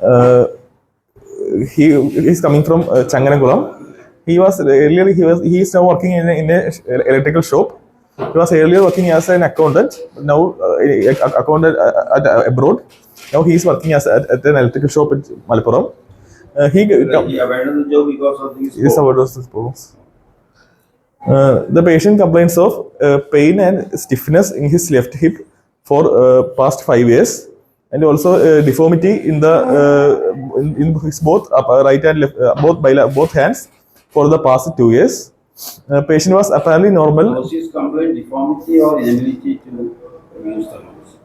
Uh, he is coming from Changanangulam. He was earlier he is now working in a electrical shop. He was earlier working as an accountant. Now accountant abroad. Now he is working at an electrical shop in Malappuram. He abandoned the job because of these is about these problems. The patient complains of pain and stiffness in his left hip for past 5 years, and also deformity in the in his both right and left, both hands for the past 2 years. Patient was apparently normal. Was his complaint deformity or inability to use the mouse?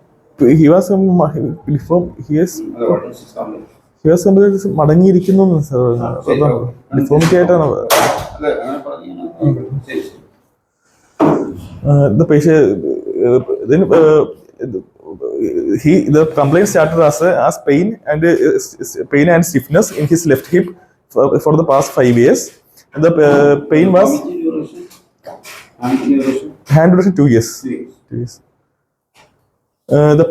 He was deformed. What is his complaint? He was മടങ്ങിയിരിക്കുന്നു deformity ആയിട്ടാണ്. The patient then the complaint started as pain and stiffness in his left hip for the past 5 years. And the pain was hand duration 2 years. 2 years. The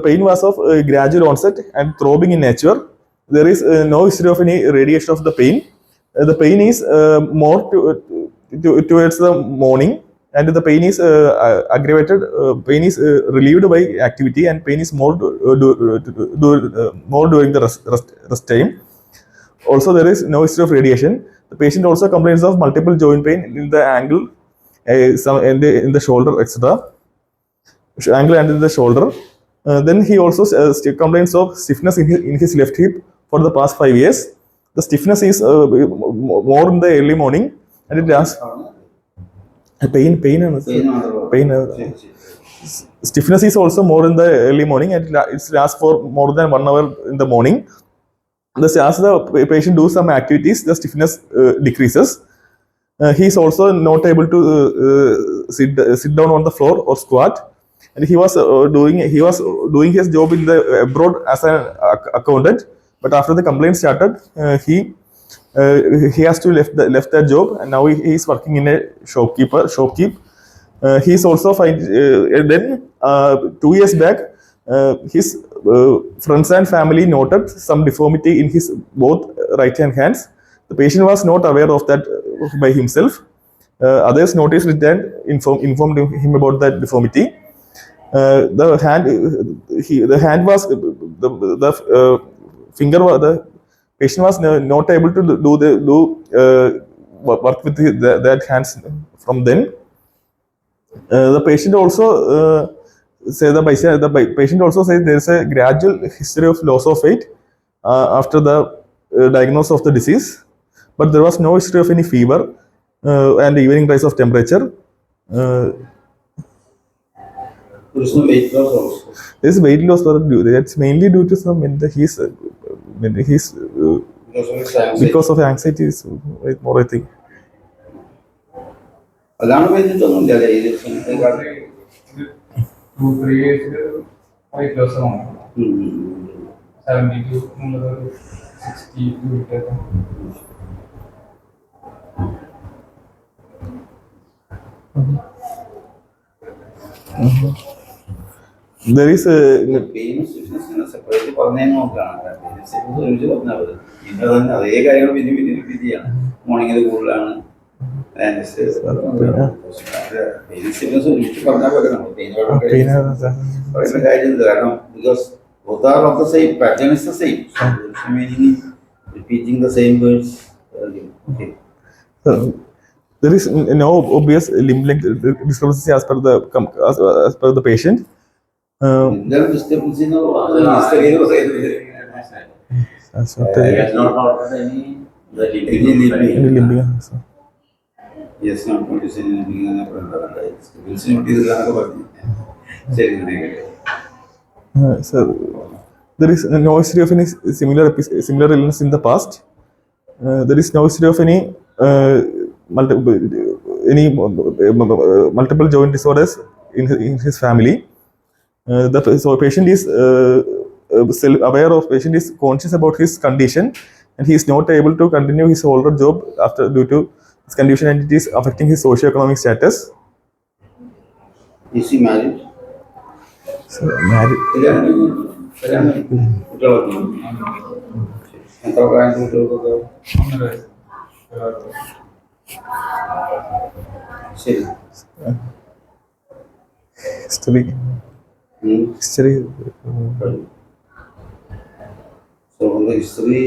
pain was of gradual onset and throbbing in nature. There is no history of any radiation of the pain. The pain is more towards the morning, and the pain is aggravated. Pain is relieved by activity, and pain is more more during the rest time. Also, there is no history of radiation. The patient also complains of multiple joint pain in the ankle, some in the shoulder, etc. Ankle and in the shoulder. Then he also complains of stiffness in his left hip for the past 5 years. The stiffness is more in the early morning, and it lasts. Pain. Stiffness is also more in the early morning, and it lasts for more than 1 hour in the morning. As the patient does some activities, the stiffness decreases. He is also not able to sit down on the floor or squat. And he was doing his job in the abroad as an accountant, but after the complaint started, he has to left that job, and now he is working in a shopkeep. He is also then 2 years back, his friends and family noted some deformity in his both right hand hands. The patient was not aware of that by himself. Others noticed it and informed him about that deformity. The hand was the finger was the patient was not able to work with that hands from then. The patient also patient also says there is a gradual history of loss of weight after the diagnosis of the disease, but there was no history of any fever and evening rise of temperature. There is no weight loss also. There is weight loss, that's mainly due to some because of anxiety is more, I think. അതാണ് കഴിഞ്ഞിട്ടൊന്നുമില്ല 2-3 years weight loss ആണ്. 72 എന്നുള്ളത് 62 കിട്ടും. There is പെയിനും സ്റ്റിഫ്നെസ്സിനെ separate പറഞ്ഞതിന് നോക്കുകയാണ്. ഒരുമിച്ച് പറഞ്ഞാൽ മതി. പിന്നെ തന്നെ അതേ കാര്യങ്ങൾ പിന്നെ റിപ്പീറ്റ് ചെയ്യണം. മോർണിംഗിൽ കൂടുതലാണ് ഒരുമിച്ച് പറഞ്ഞാൽ പോലെ നമ്മൾ പറയുന്ന കാര്യമില്ല. കാരണം because both are of the same pattern is the same, so meaning repeating the same words. Okay. There is no obvious limb length discrepancy as per the patient. Discrepancy no that's what not ordered any the limbing. Yes, not noticing limbing and discrepancy notice so there is no history of any similar illness in the past. There is no history of any multiple joint disorders in his family. So patient is aware of, patient is conscious about his condition, and he is not able to continue his older job due to his condition, and it is affecting his socio-economic status. Is he married? So married. കുട്ടികളൊക്കെ എത്ര പ്രായം കുട്ടികൾക്കൊക്കെ? 1.5 വയസ്സ്. ശരി. History. History. So on the history,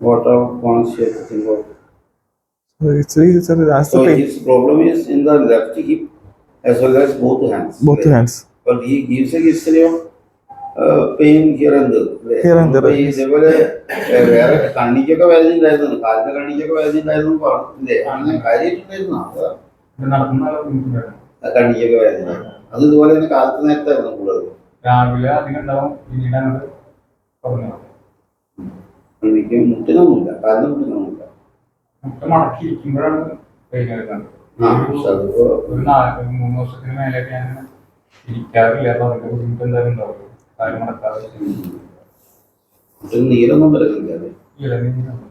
what are points you have to think of? History, sir, that's So the pain. his problem is in the left hip as well as both hands. Both hands. But he gives a history of pain here and there. Here and there. ഇതേപോലെ വേറെ കണ്ണിക്കൊക്കെ വേദന ഉണ്ടായിരുന്നു, കാലിന്റെ കണ്ണിക്കൊക്കെ വേദന ഉണ്ടായിരുന്നു പറഞ്ഞില്ലേ? അങ്ങനെ കാര്യമായിട്ടുണ്ടായിരുന്നു ഇത് നടക്കുന്ന ബുദ്ധിമുട്ടുണ്ടായിരുന്നു. കണ്ണിക്കൊക്കെ വേദന. അത് ഇതുപോലെ തന്നെ കാലത്ത് നേരത്തായിരുന്നു കൂടുതൽ. രാവിലെ അധികം ഉണ്ടാവും, പിന്നീട് അങ്ങോട്ട് കുറഞ്ഞു. കണ്ണിക്ക് മുട്ടിനൊന്നുമില്ല, കാലിന് മുട്ടിനൊന്നുമില്ല. മുട്ട മടക്കി ഇരിക്കുമ്പോഴാണ് പെയിൻ വരുന്നത്. അതിപ്പോ ഒരു 3 വർഷത്തിന് മേലെയൊക്കെ ഞാൻ ഇരിക്കാറില്ല. അപ്പൊ അതിന്റെ ബുദ്ധിമുട്ട് എന്തായാലും ഉണ്ടാവും. കാര്യം മടക്കാതെ മുട്ടിന് നീരൊന്നും വരുന്നില്ല. ഇളനീരാണ്.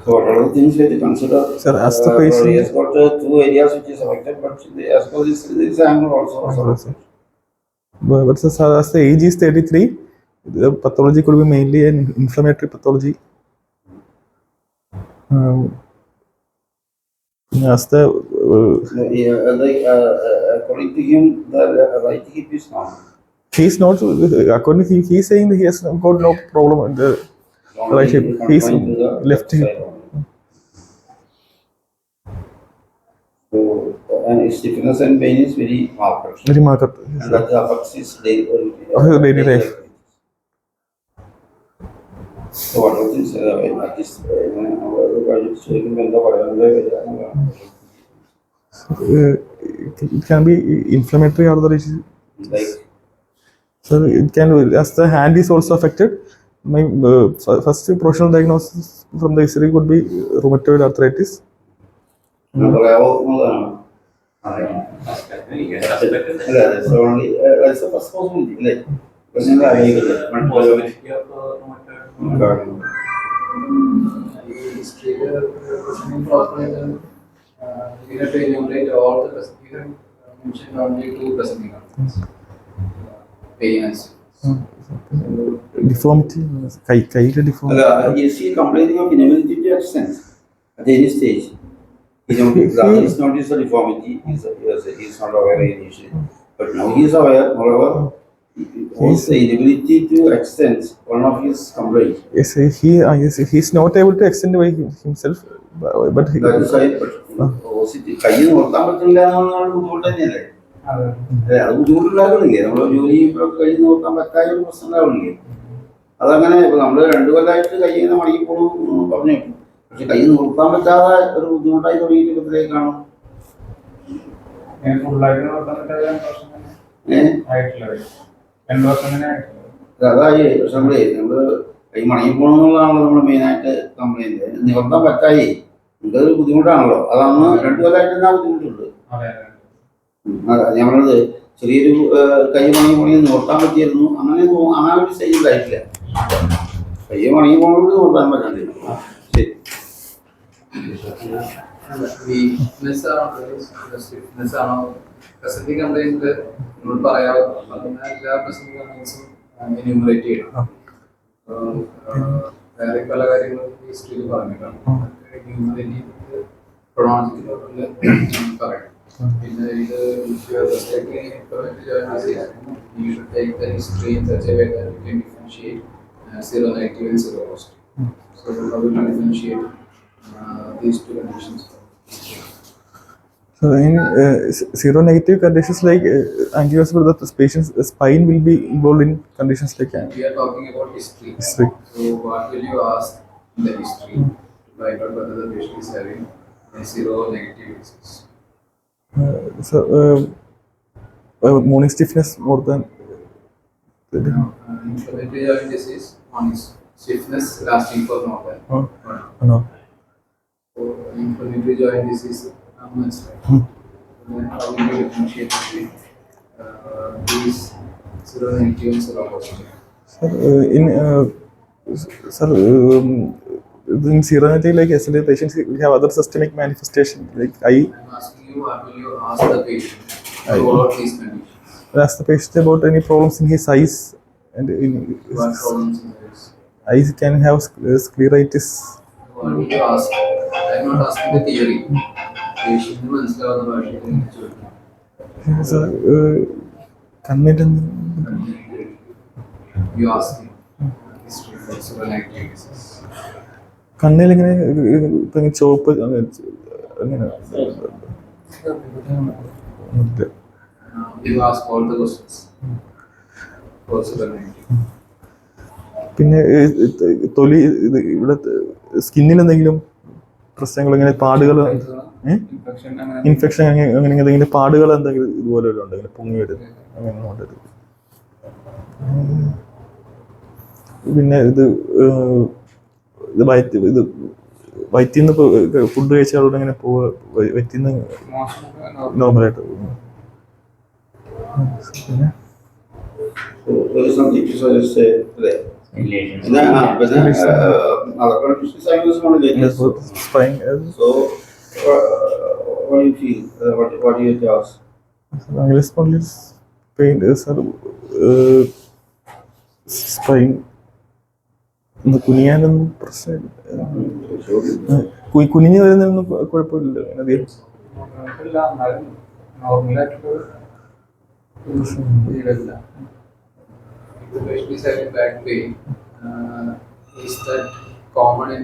So what are the things that you consider? Sir, as the patient. He has got 2 areas which is affected, but as per this, there is angle also. But sir, as the age is 33, the pathology could be mainly an inflammatory pathology. As the According to him, the right hip is normal. he's not, according to he's saying that he has got no problem in the right hip. He's Confined to the left hip. side only. So, and his stiffness and pain is very marked. Very marked. And that affects his daily life. So what are things at this It can be inflammatory or the like so it can, as the hand is also affected. My first professional diagnosis from the history would be rheumatoid arthritis. that's only that's the first possibility. Like History, you have to enumerate all the present. You have mentioned only 2 presenting organs. Pain and Deformity, deformity. Is he complaining of inability to extend at any stage? He is not the deformity. He is not aware initially, but now he is aware. However, what's the inability to extend one of his complaints? Yes, he's not able to extend by himself, but he, That is why, but കൈ നിർത്താൻ പറ്റില്ല എന്നുള്ള ബുദ്ധിമുട്ട് തന്നെയല്ലേ? അത് ബുദ്ധിമുട്ടുണ്ടാകുന്നില്ലേ? നമ്മൾ ജോലി ചെയ്യുമ്പോഴൊക്കെ കൈ നിർത്താൻ പറ്റാത്ത ഒരു പ്രശ്നം ഉണ്ടാവുന്നില്ലേ? അതങ്ങനെ ഇപ്പൊ നമ്മള് 2 കൊല്ലമായിട്ട് കൈ ഇങ്ങനെ മടങ്ങിപ്പോണു പറഞ്ഞു, പക്ഷെ കൈ നിർത്താൻ പറ്റാതെ ഒരു ബുദ്ധിമുട്ടായി തുടങ്ങിയിട്ട് കാണും. അതായി പക്ഷെ നമ്മള് കൈ മടങ്ങിപ്പോണെന്നുള്ളതാണല്ലോ നമ്മള് മെയിനായിട്ട് കംപ്ലൈന്റ്. നിവർത്താൻ പറ്റായി നിങ്ങൾക്കൊരു ബുദ്ധിമുട്ടാണല്ലോ. അതന്ന് 2 കൊല്ലമായിട്ട് തന്നെ ആ ബുദ്ധിമുട്ടുണ്ട്. ഞാൻ പറഞ്ഞത് ചെറിയൊരു കൈ മണങ്ങി നിർത്താൻ പറ്റിയിരുന്നു, അങ്ങനെ ഒരു സ്റ്റേജ് ഉണ്ടായിട്ടില്ല. കൈ മണങ്ങി പോകണോട് നിർത്താൻ പറ്റാണ്ടിരുന്നു. ശരി. പ്രസന്റ് കംപ്ലൈന്റ് പറയാമോ? എല്ലാ പ്രസന്റ് കംപ്ലൈൻസും എന്യൂമറേറ്റ് ചെയ്യണം. വേറെ പല കാര്യങ്ങളും ഹിസ്റ്ററിയിൽ പറഞ്ഞിട്ടാണ്. പ്രൊണോളജിക്കൽ പറയാം. പിന്നെ ഇത് history in such a way that you can differentiate seronegative and seropositive. So how will you differentiate these 2 conditions? so in seronegative conditions like angiospasm, the patient's spine will be involved in conditions like We are talking about history. history. So what will you ask in the history to find out whether the patient is having a seronegative disease? So morning stiffness more than Inflammatory joint disease, one is stiffness lasting for more than 1 hour. no. So inflammatory joint disease, how much? Then how will you differentiate between these seronegative and seropositive? In seronegative, like SLA patients, we have other systemic manifestation like eye. I'm asking you, what will you ask the patient to follow these conditions? Ask the patient about any problems in his eyes and in What his problems in this? eyes can have scleritis. What need to ask? I'm not asking the theory. Patient മനസ്സിലാവുന്ന ഭാഷയിൽ എനിക്ക് ചോദിക്കും. So, കണ്ണിന്റെ You ask him. History for several activities. കണ്ണിലിങ്ങനെ ഇപ്പൊ ഇങ്ങനെ ചുവപ്പ് അങ്ങനെ ഉണ്ട്. You ask all the questions. For several activities. പിന്നെ തൊലി ഇവിടെ സ്കിന്നിൽ എന്തെങ്കിലും പ്രശ്നങ്ങൾ ഇങ്ങനെ പാടുകൾ Infection അങ്ങനെ ഇൻഫെക്ഷൻ അങ്ങനെ എന്തെങ്കിലും പാടുകൾ എന്തെങ്കിലും ഇതുപോലെ ഉണ്ട് ഇങ്ങനെ പൊങ്ങി വരുന്നത് അങ്ങനെ ഉണ്ടത്. പിന്നെ ഇത് വയറ്റിൽ നിന്ന് ഫുഡ് കഴിച്ചാലോടെ ഇങ്ങനെ വയറ്റിൽ നിന്ന് നോർമലായിട്ട് പോകുന്നു. പിന്നെ there is something to suggest there. പിന്നെ other conditions I was one of the spine so what do you feel? What do you tell us? Angular spondylitis pain is spine കുനിയാനൊന്നും പ്രശ്നമില്ല. കുനിഞ്ഞു വരുന്നൊന്നും കുഴപ്പമില്ല. അധികം നോർമലായിട്ടുള്ള especially having back pain, is that common in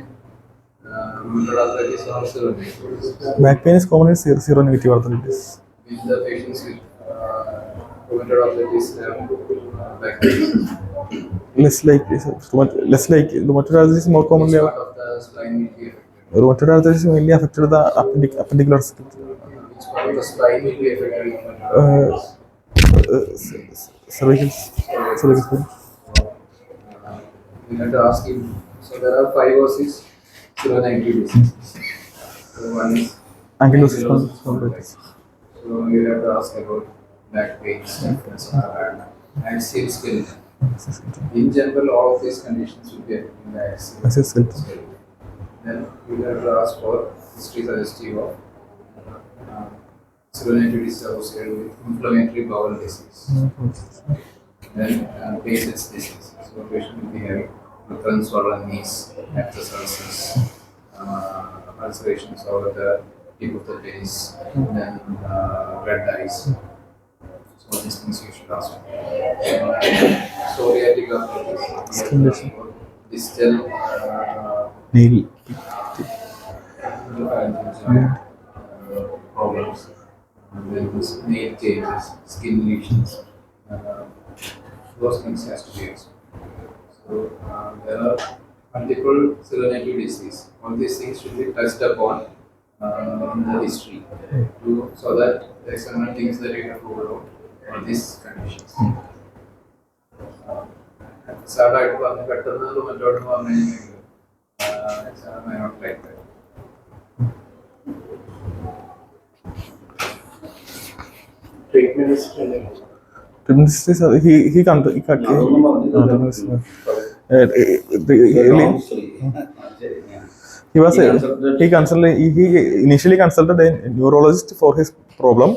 rheumatoid arthritis or psoriasis? Back pain is common in seronegative arthritis. With the patients with rheumatoid arthritis have back pain. Less likely rheumatoid arthritis is more commonly Which part of the spine will be affected? rheumatoid arthritis mainly affected the appendicular spine. Which part of the spine will be affected with rheumatoid arthritis? Cervical spine. We have to ask him. So there are 5 or 6 seronegative diseases. So one is Ankylosing ankylosing spondylitis. So you have to ask about back pain, stiffness of the back, axial skeleton. In general, all of these conditions will be affecting the Axial skeleton. skeleton. Then you have to ask for history suggestive of seronegative disease associated with inflammatory bowel disease. Then Behçet's disease. So patient will be having recurrent swollen knees, abscess ulcers, ulcerations over the tip of the penis, then red eyes. So these things you should ask. Psoriatic arthritis. Condition. Distal Nail. problems. And then this nail changes, skin lesions. Those things has to be explained. So there are multiple seronegative disease. All these things should be touched upon in the history so that there are certain things that you have to rule out all these conditions. Sadly, I not like that. Treatment is he അതൊന്നും പറഞ്ഞില്ല. he initially consulted a neurologist for his problem,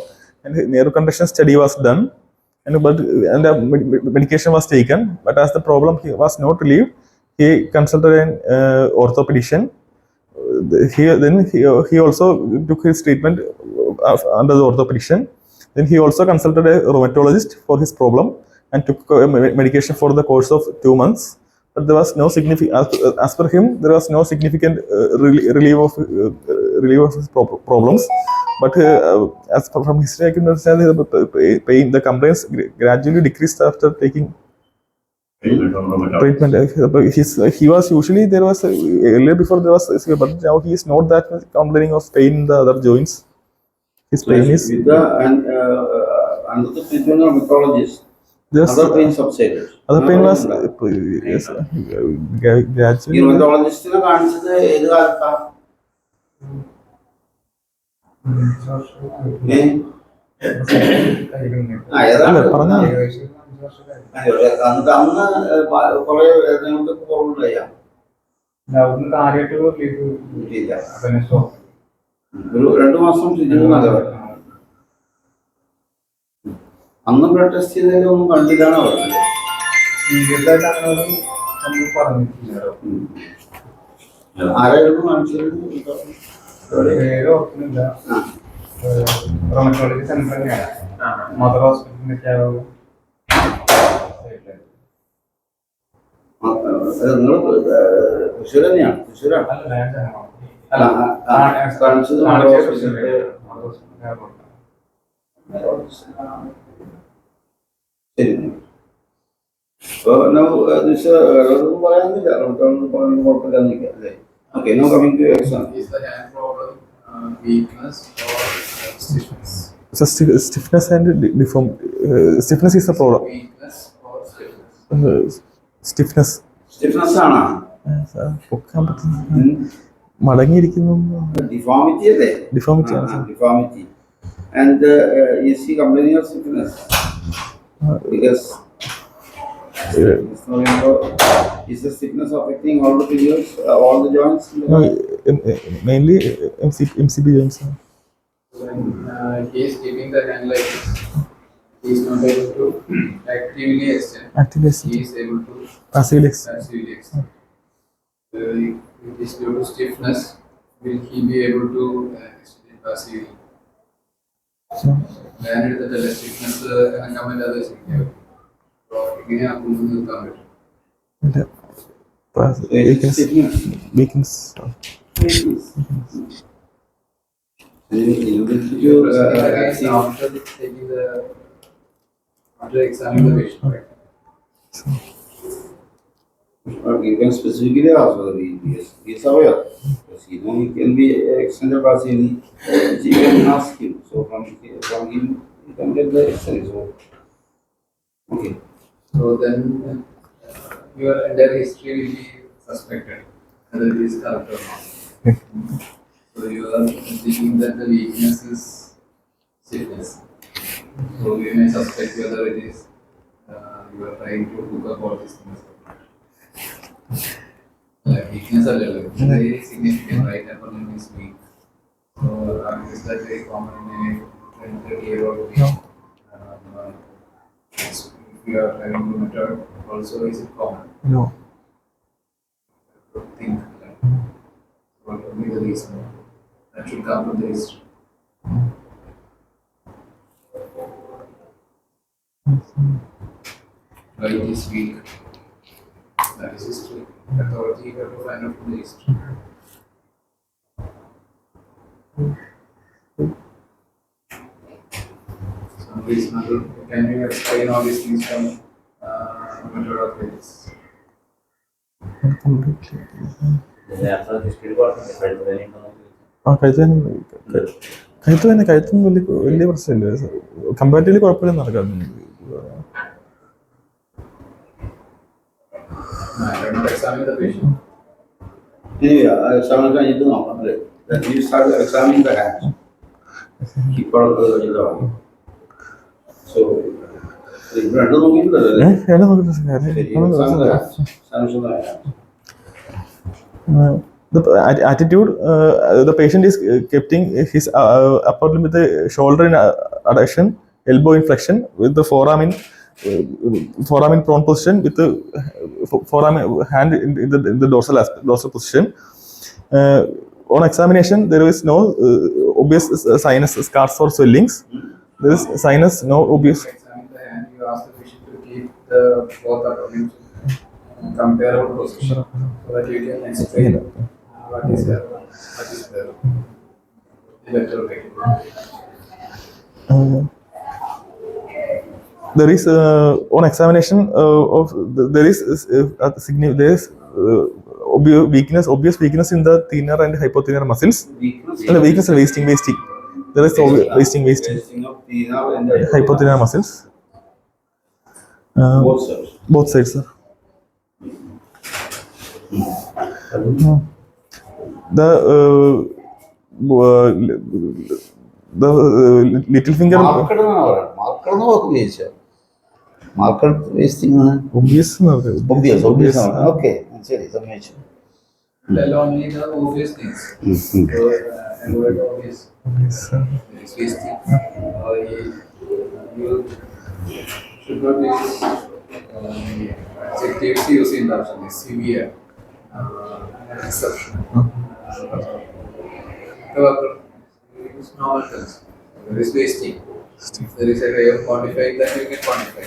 and neuro conduction study was done, and the medication was taken. But as the problem was not relieved, he consulted an orthopedician. He also took his treatment under the orthopedician. Then he also consulted a rheumatologist for his problem and took medication for the course of 2 months. But there was no significant, as per him, there was no significant relief of his problems. But as from history, I can understand the complaints gradually decreased after taking treatment. He was usually earlier before there was, but now he is not that much complaining of pain in the other joints. His pain is With the under the treatment of rheumatologist, other pain subsided. other pain was yes, ഈ gradually. rheumatologist-നെ കാണിച്ചത് ഏത് കാലത്താ? അല്ല, പറഞ്ഞാ മതി. അന്ന് കുറെ വേദനകൾക്ക് കുറവുണ്ടായ ഒരു 2 മാസം ശരിക്കും നല്ലതാണ്. അന്ന് ബ്ലഡ് ടെസ്റ്റ് ചെയ്തതിലൊന്നും കണ്ടില്ലാന്ന് പറഞ്ഞത്. സീരിയസായിട്ട് അങ്ങനെയൊന്നും നമ്മൾ പറഞ്ഞിട്ടില്ലല്ലോ. ആരായിരുന്നു കാണിച്ചത്? പേര് ഓർക്കുന്നില്ല. റൊമറ്റോളജി സെന്റർ തന്നെയാണ്. മദർ ഹോസ്പിറ്റലിന്റെ നിങ്ങൾ തൃശ്ശൂർ തന്നെയാണ്? തൃശ്ശൂരാണ് കാണിച്ചത്? ശരി. So now this പറയാനില്ല, കുഴപ്പമില്ലാന്ന് നിൽക്കാം അല്ലേ? Okay, now coming to exam. Is the hand problem weakness or stiffness? So stiffness and deform. Stiffness is a problem. Weakness or stiffness? Stiffness. Stiffness ആണോ? പൊക്കാൻ പറ്റുന്ന മടങ്ങിയിരിക്കുന്നു. Deformity അല്ലേ? Deformity. Deformity. And is he complaining of stiffness? Because is the stiffness affecting all the fingers, all the joints? No, mainly MCB joints. When he is keeping the hand like this, he is not able to actively extend. He is able to passively extend. It is due to stiffness. Will he be able to extend it passively? Land at the stiffness and come at others. Weakness. After examining the patient, right? You can specifically ask whether he is aware. Because he can be extended passively. You can ask him. So from him, you can get the extent. So, okay. So then your entire history will be suspected whether it is correct or not. So you are thinking that the weakness is stiffness. So you may suspect whether it is you are trying to hook up all these things. Like weakness are very significant, right? Abdomen is weak. So is that very common in a 20-year-old? If you are having rheumatoid, also is it common? No. I think that what would be the reason that should come from the history? Why it is weak? That is history. Authority you have to find out from the history. Some reason, can you explain all these things from rheumatoid arthritis? കഴുത്തൊന്നും വലിയ പ്രശ്നമില്ല. Comparatively കുഴപ്പമില്ല നടക്കാം. I have not examined the patient. Anyway, examine കഴിഞ്ഞിട്ട് നോക്കാം അല്ലേ? Then you start examining the hands. Keep out of the job. So, രണ്ടും നോക്കിയിട്ടില്ലല്ലേ? രണ്ടും നോക്കിയിട്ട് the attitude, the patient is keeping his upper limb with the shoulder in adduction, elbow in flexion, with the forearm in prone position, with the forearm hand in the dorsal position. On examination, there is no obvious sinus scars or swellings. There is sinus, no obvious. Examine the hand, you ask the patient to keep the both upper limbs in comparable position so that you can explain what is the electoral There is on examination of there is obvious weakness in the thenar and hypothenar muscles. Weakness and wasting. There is wasting of thenar and hypothenar muscles. Both sides, sir. The little finger. Marker wasting. Obvious. Okay. ശരി, സമ്മതിച്ചു. Tell only the obvious things. So, avoid obvious. Yes, sir. There is wasting. You should not use adjectives used in Russian is severe, exceptional. However, we use normal terms. There is wasting. If there is a way of quantifying that, you can quantify.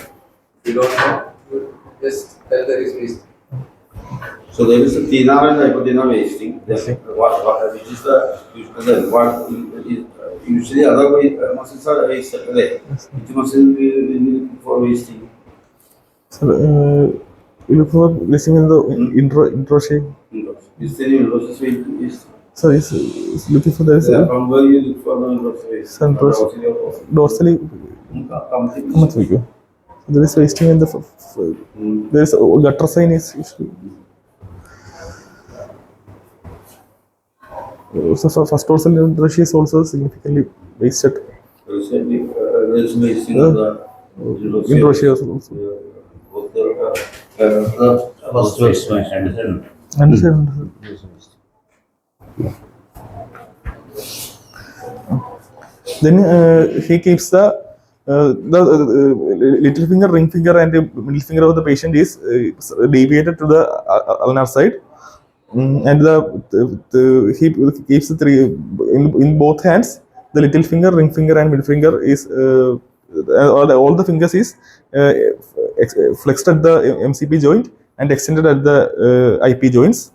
If you don't know, you just tell there is wasting. So there is a thinner and hypothenar wasting. Which is what is, usually other muscles are wasted. Which muscle we look for wasting? So, you look for listening in the intro shape. Is there any losses wasting? So it's looking for there is From where you look for the losses some dorsally come you. There is wasting in the there is a gutter sign is so first dorsal intro is also significantly wasted. There is wasting of the Intro also. First Understand. Then he keeps the little finger, ring finger, and the middle finger of the patient is deviated to the ulnar side, and he keeps the three in both hands. The little finger, ring finger, and middle finger is all the fingers is flexed at the MCP joint and extended at the IP joints.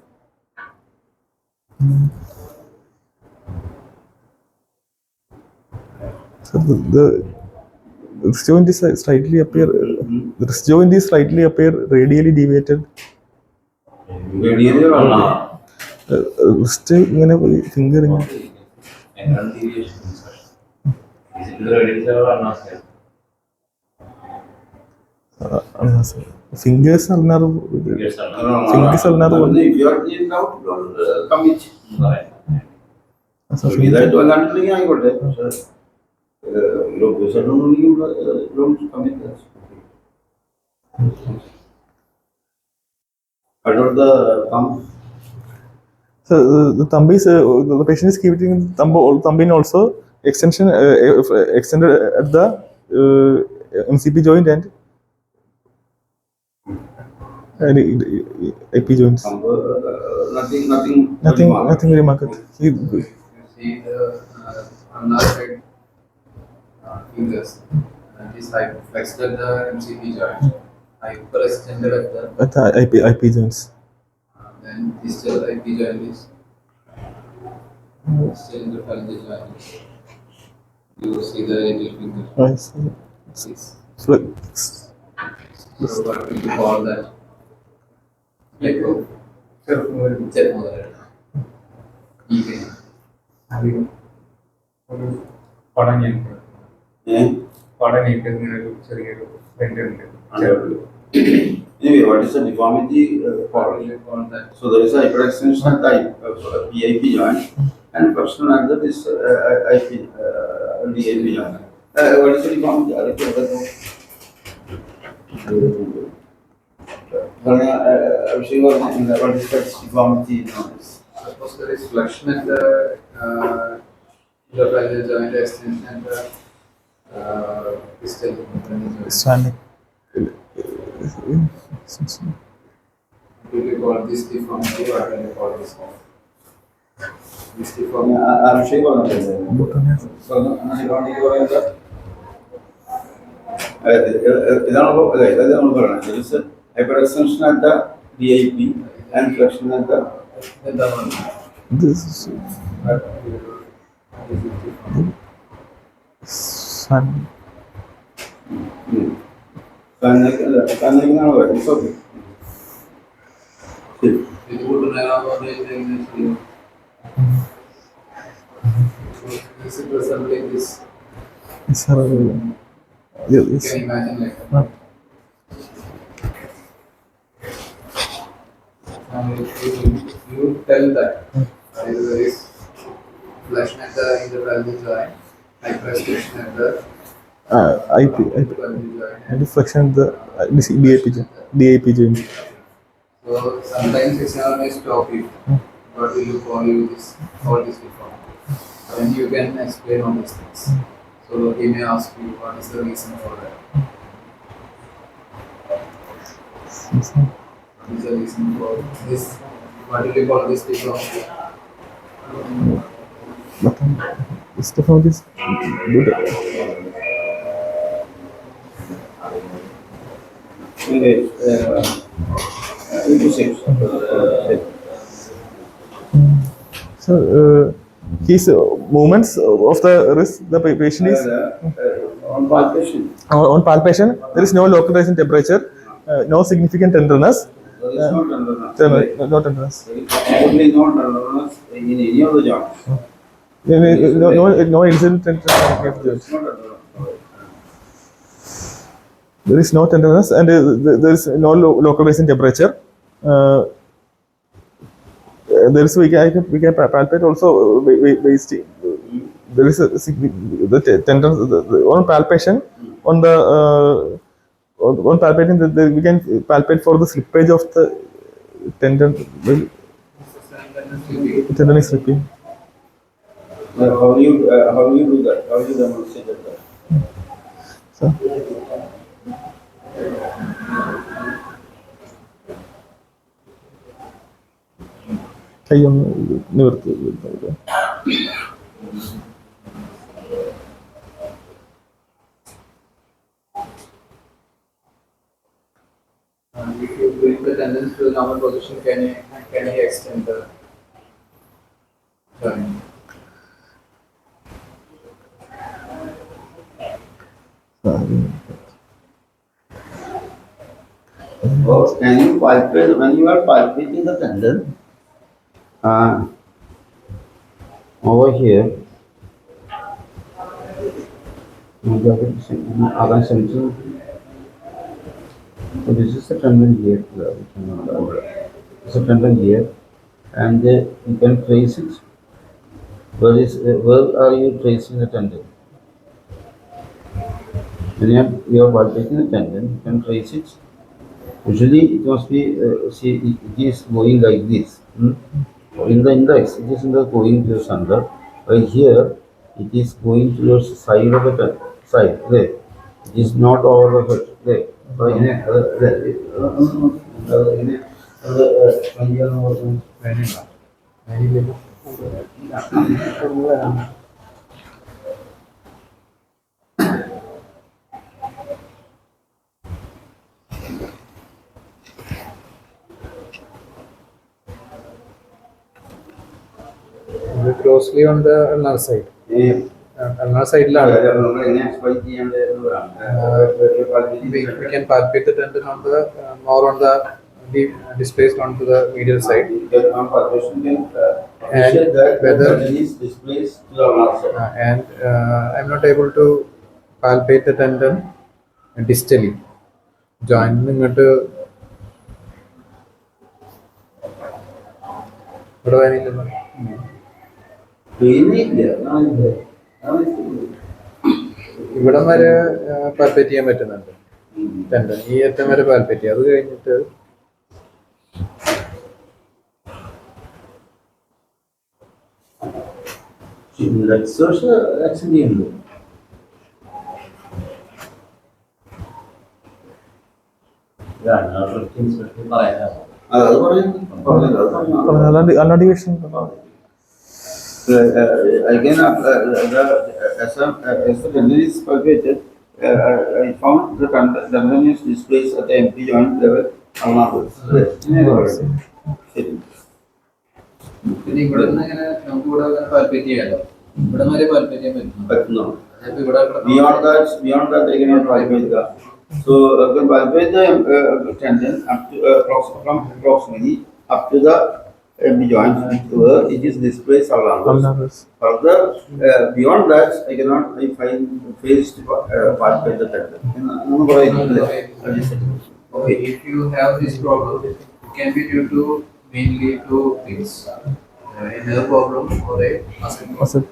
So the wrist joint is slightly appear. The wrist joint is slightly appear radially deviated. Wrist ഇങ്ങനെ finger ഇങ്ങനെ. Fingers ulnar. Fingers ulnar. If you are in doubt, don't commit. ഇതായിട്ട് വല്ലാണ്ടില്ലെങ്കിൽ ആയിക്കോട്ടെ. Don't commit that. About the thumb. So the thumb is the patient is keeping thumb in also extension extended at the MCP joint and IP joints. Thumb, nothing remarkable. You see the ulnar side fingers, and this flexed at the MCP joint, hyperextended at the IP joints. Then this IP joint is still in the phalangeal joint. You see the little finger. Yes. This. Flex. So what we call that? Like a Anyway, what is the deformity? So there is a hyperextension at the PIP joint and flexion at the this IP DIP joint. What is the deformity? What is that deformity? Suppose there is flexion at the phalangeal joint, extension at the distal phalangeal joint. Standing. Do we call this deformity or do we call this one? This deformity. ഇതാണ് പറയുന്നത് hyperextension at the DIP and flexion at the This is standing. It's okay. Is it resembling this? Yes, sir. Yes. You can imagine like that. And you tell that there is flexion at the interphalangeal joint, hyperextension at the IP phalangeal joint, and flexion the DIP joint. so sometimes examiner may stop you. What will you call you this all this before? Then you can explain all these things. So he may ask you what is the reason for that. Is the reason for this. What do you call this deformity? This deformity is good. Intercepts. So, his movements of the wrist, the patient is On palpation. on palpation. There is no localizing temperature, no significant tenderness, There is no tenderness. no tenderness. There is absolutely no tenderness in any of the joints. No incident tenderness. There is no tenderness. There is no tenderness and there is no localizing temperature. There is we can palpate also waist. There is the tendon on palpation on the on palpating we can palpate for the slippage of the tendon. Tendon is slipping. How do you do that? How do you demonstrate that? So, കൈയൊന്ന് നിവർത്തി. If you bring the tendons to the normal position, can you extend the joint? Oh, can you palpate when you are palpating the tendon? Over here. So this is the tendon here. This is a tendon here, and you can trace it. Where are you tracing the tendon? When you are palpating the tendon, you can trace it. Usually it must be see it is going like this. In the index, it is in the going to the center. Right here, it is going towards the side of the side. There, it is not over the head. There. Closely on the ulnar side. Ulnar side, we can palpate the tendon on the more on the displaced onto the medial side. And whether is displaced to the ulnar side. and I'm not able to palpate the tendon distally. Joint ഇങ്ങോട്ട് ഇവിടെ വേനില്ലല്ലോ. ഇവിടം വരെ palpate ചെയ്യാൻ പറ്റുന്നുണ്ട് tendon, ഈ അറ്റം വരെ palpate ചെയ്യും. അത് കഴിഞ്ഞിട്ട് അല്ലാണ്ട് division again, as the tendon is palpated, I found the tendon is displaced at the empty joint level. പിന്നെ ഇവിടെ നിന്ന് ഇങ്ങനെ നമുക്ക് ഇവിടെ പാൽപ്പേറ്റ് ചെയ്യാലോ. ഇവിടെ വരെ പാൽപ്പേറ്റ് ചെയ്യാൻ പറ്റുന്നു. ഇവിടെ Beyond that, I cannot palpate that. So, I can palpate the tendon up to from approximately up to the empty joint where it is displaced ulnar. Further, beyond that, I cannot. I find fails to palpate the tendon. Okay, if you have this problem, it can be due to mainly two things: a nerve problem or a muscle problem.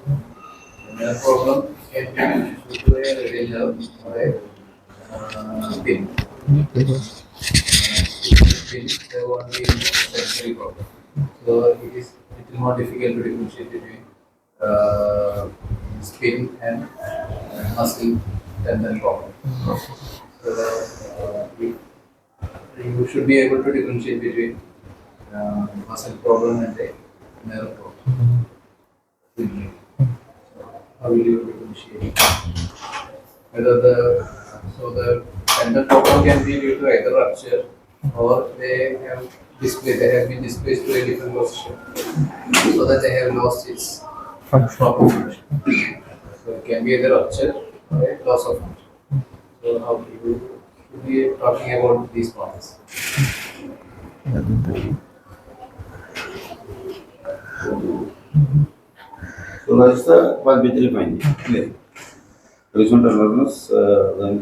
A nerve problem can be due to a radial nerve or a pin. There won't be sensory problem. So it is little more difficult to differentiate between spin and muscle tendon problem. So if you should be able to differentiate between muscle problem and a nerve problem. How will you differentiate? Whether the tendon problem can be due to either rupture or they have been displaced to a different position, so that they have lost its proper function. So it can be either rupture or a loss of function. So how do you should be talking about these points? So that's the pulpitory finding. Clear. Horizontal awareness, then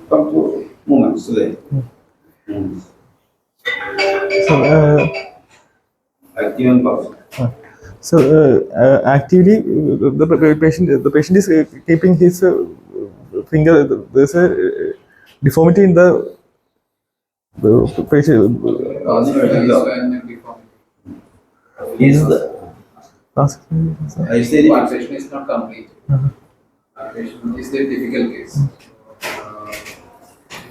come to movements. Clear. So, Active and passive. so actively, the patient is keeping his finger. There's a deformity in the patient. Also, yeah. and deformity. Is the I say Pulsation is not complete. Pulsation is the typical case.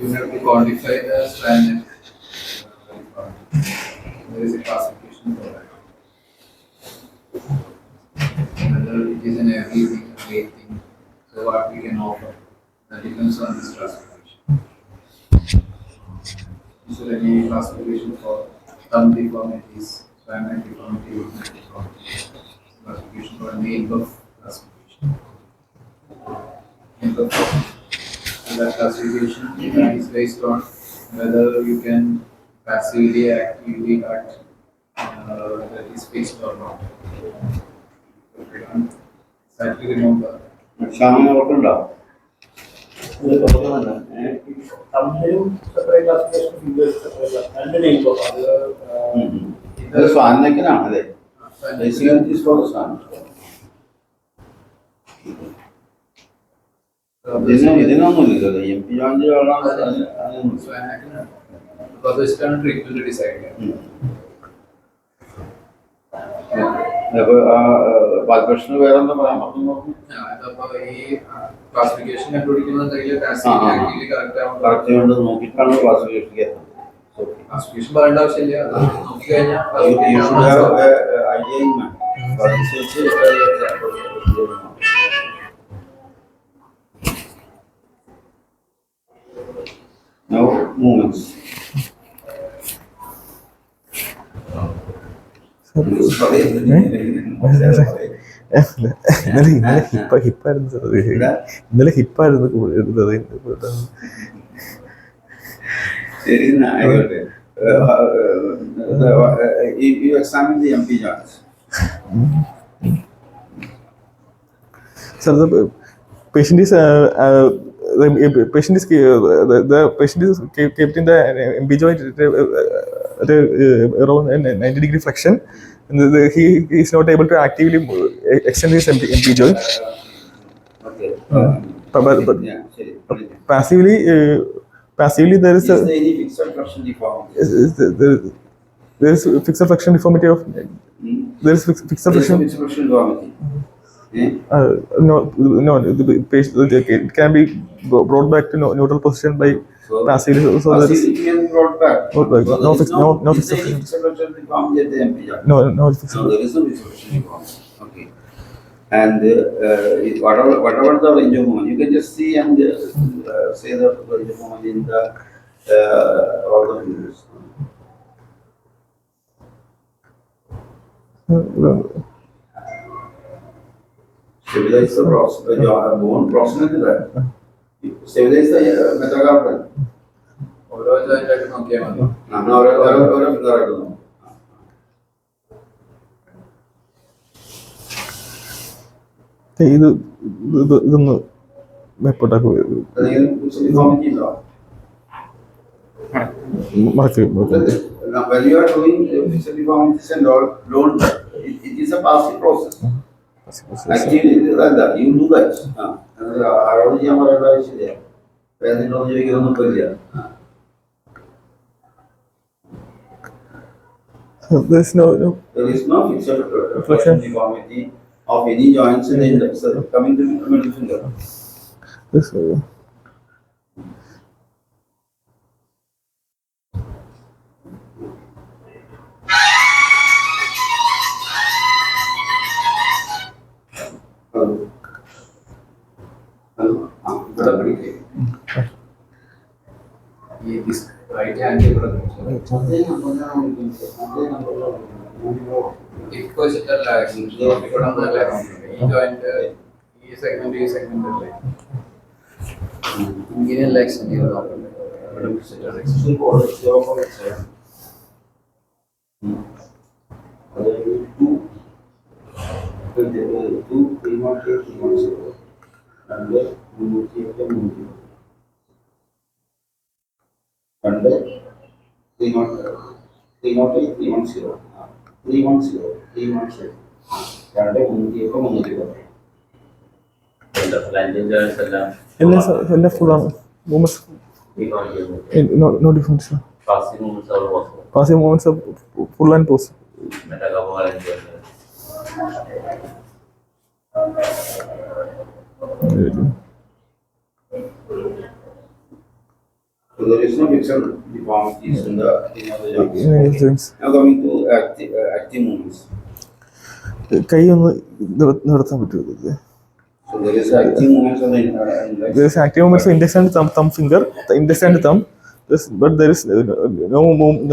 You have to quantify the strand. There is a classification for that. Whether it is an early thing, a late thing, so what we can offer. That depends on this classification. Is there any classification for thumb deformities, strand deformity, neck deformity? Classification for nail buff classification. Nail buff. And that classification is based on whether you can passively, actively cut whether it is fixed or not. Exactly remember. ക്ഷാമം ഓർക്കുണ്ടാവും. തമ്മിലും separate classification fingers separate രണ്ട് name അത് അത് സ്വാനക്കിനാണ് അല്ലേ? Basically, is for the sun. ഇതിനൊന്നുമില്ലല്ലോ MP joint Others treatment to decide. അപ്പൊ ആ പാൽപക്ഷന് വേറെ എന്താ പറയാൻ പറഞ്ഞു? ഈ ക്ലാസിഫിക്കേഷൻ കണ്ടുപിടിക്കുന്നതെങ്കിൽ ആക്റ്റീവ്ലി കറക്റ്റ് ആവുമ്പോൾ കറക്റ്റ് കൊണ്ട് നോക്കിയിട്ടാണ് ക്ലാസിഫിക്കേഷൻ എത്തുന്നത്. ക്ലാസിഫിക്കേഷൻ പറയേണ്ട ആവശ്യമില്ല. അത് നോക്കിക്കഴിഞ്ഞാൽ ഐഡിയ അതനുസരിച്ച് now movements. ഇന്നലെ ഹിപ്പായിരുന്നു You examine the MP joints. So the patient is the patient is the patient is kept in the MB joint at around 90-degree flexion, and he is not able to actively extend his MB joint. Okay. But Yeah, sorry. passively there is Is there any fixed flexion deformity? there is fixed flexion deformity of there is fixed There is a flexion. fixed flexion deformity. No, it can be brought back to neutral position by passively. So there is Passively can be brought back. no fixed no Is fixed there any fixed flexion deformity at the MP joint? no fixed. No, there is no fixed flexion deformity. Okay. And whatever the range of movement, you can just see and say the range of movement in the all the fingers. Stabilize the bone proximate to that. Stabilize the metacarpal. ഓരോ joint ആയിട്ട് നോക്കിയാൽ മതി. നമ്മൾ ഓരോ finger ആയിട്ട് നോക്കും. ഇതൊന്ന് മേപ്പോട്ടാക്ക് എന്തെങ്കിലും deformity ഉണ്ടോ? മറക്ക് Now, when you are doing fixed deformities and all, don't. It is a passive process. Actually, like that, you do that. ആരോട് ചെയ്യാൻ പറയേണ്ട ആവശ്യമില്ല. വേദനയോട് ചോദിക്കുന്നൊന്നും ഇല്ല. There is no There is no fixed flexion deformity of any joints in the index coming to the middle finger. this, this right hand ഇവിടെ അതേ നമ്പറിലാണ് വിളിക്കുന്നത്. അതേ നമ്പറിലാണ് ഇപ്പോൾ സെറ്റല്ല ഇവിടെ നല്ല ഈ ജോയിന്റ് ഈ സെഗ്മെന്റ് അല്ലേ ഇങ്ങനെയല്ല എക്സ്റ്റെൻഡ് ചെയ്ത് നോക്കുന്നത് ഇവിടെ സെറ്റാണ് എല്ലാ ഫുള്ളാണ് movements no difference passive movements full and pause So there is no fixed deformities in the joints. Now coming to active movements. കൈ ഒന്ന് നിർത്താൻ പറ്റുമോ? So there is active movements on the index. There is active movements of index and thumb finger, the index and thumb. But there is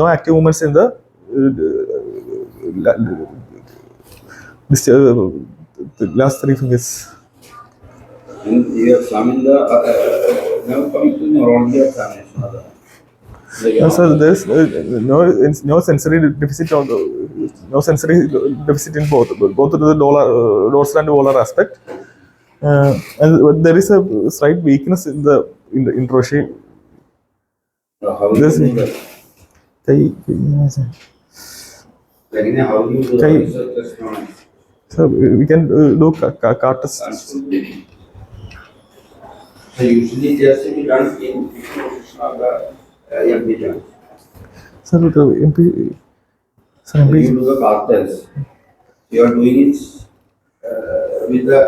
no active movements in the the last three fingers. And you examine the now coming to neurology examination. So there is no sensory deficit on no sensory deficit in both the dorsal and volar aspect. And there is a slight weakness in the introshay. How do you do that? Like how do you do Kai- the test? So we can do cartus. So usually just to be done in position of the MP joint. Sir, the MP. Sir, So MP. you do the cartels. You are doing it with the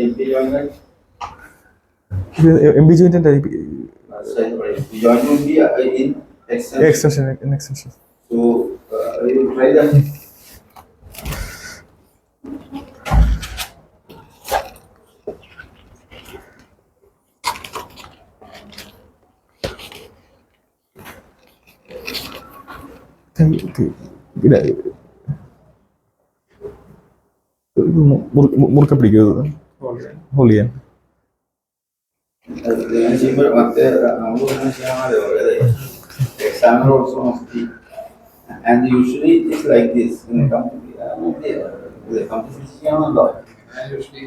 MP joint, right? MB joint and IP. The joint will be in extension. Extension. So you try that. മുറുക്ക പിടിക്കുന്നത് hold ചെയ്യാൻ. Examiner also must be, and usually it is like this when it comes to the competition or not. usually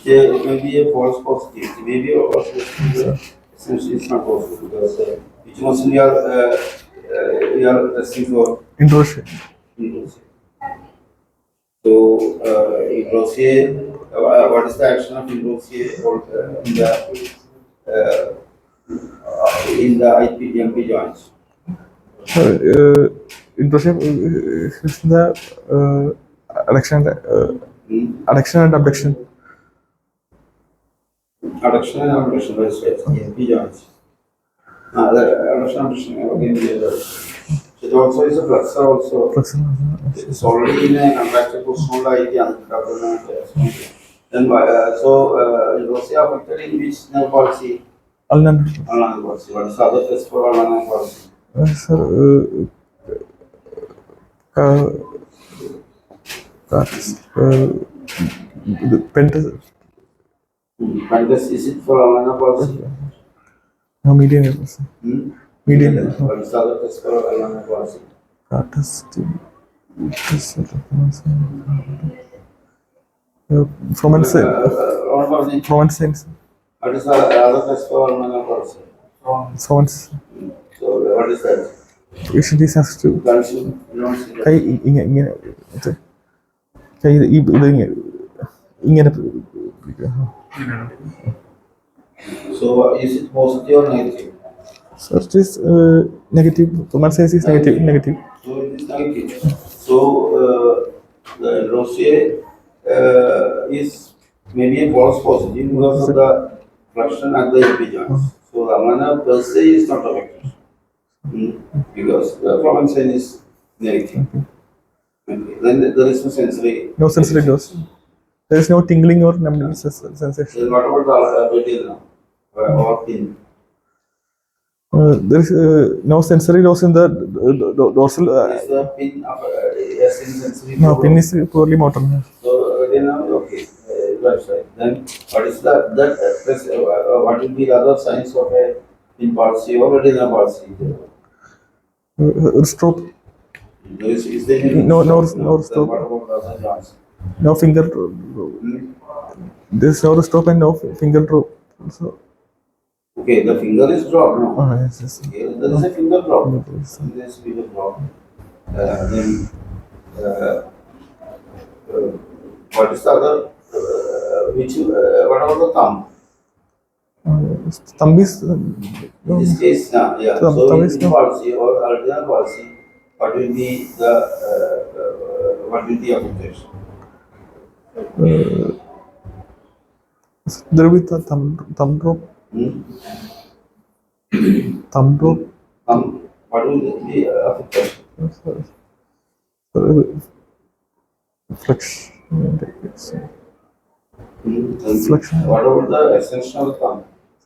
It may be a false positive, it may be a false positive. Essentially, it's not possible because which muscle you are testing for. Intorsion. Introsia. So, Introsia, what is the action of Introsia in the MP joints? Introshay is the adduction and abduction. Adduction and abduction, that's right, MP joints. The adduction and abduction, again, it also is a flexor also. It's already in a contracted position like then Introsia affected in which nerve policy? Ulnar. Ulnar policy. What is the other test for ulnar policy? Sir, pentas. Pentas, is it for ulnar policy? No, median. Median. What is the other test for ulnar policy? Cartus. From Ulnar policy. sense. What is the other test for ulnar policy? From So what is that? usually has to Consume, you don't see that. കൈ ഇങ്ങനെ കൈ ഇങ്ങനെ So is it positive or negative? So it is negative. Command says is negative. So it is negative. So the Rossier is maybe a false positive because of the flexion at the AP joints. So the ulnar per se is not affected. Because the common sign is negative. Okay. Then there is no sensory. No sensory dose. there is no tingling or numbing sensation. What about the vertical or pin? There is no sensory loss in the dorsal. Is the pin of sensory? No, pin is poorly motor. So okay, right side. Then what is what will be the other signs of a pin palsy or retinal palsy? Stroke. Is there any No Then stroke. what about the other joints? No finger. There is no stroke and no finger drop. So, Okay, the finger is dropped, no? yes, yes. Okay, there is a finger drop. Yes. There is finger drop. Then uh, what is the other? What about the thumb? Thumb is. In this case, yeah. Thumb So is in no. palsy or alternative palsy, what will be the affectation? There will be thumb drop. Hmm? Thumb drop. What will be affectation? Flexion. And Flexion. what about the extension of the thumb?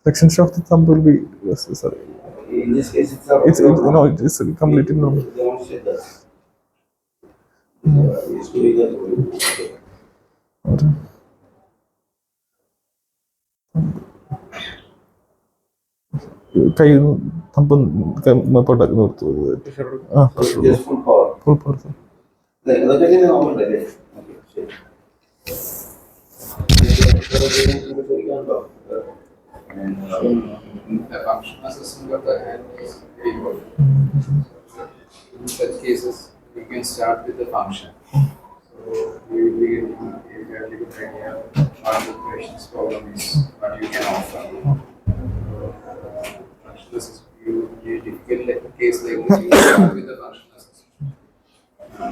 Flexion of the thumb will be. Yes, sorry. In this case, it's No, it is completely normal. Demonstrate that. It's doing that. Okay. കൈ thumb നിർത്തും ആ Just full power. Full power. ഇതൊക്കെ എങ്ങനെ നോക്കണ്ടല്ലേ? Okay, ശരി. ചോദിക്കാനുണ്ടോ? The function assessment of the hand is very important. In such cases, you can start with the function. So you will be getting a fairly good idea what the patient's problem is, what you can offer. Functional assessment, you difficult like a case like this, you start with the functional assessment.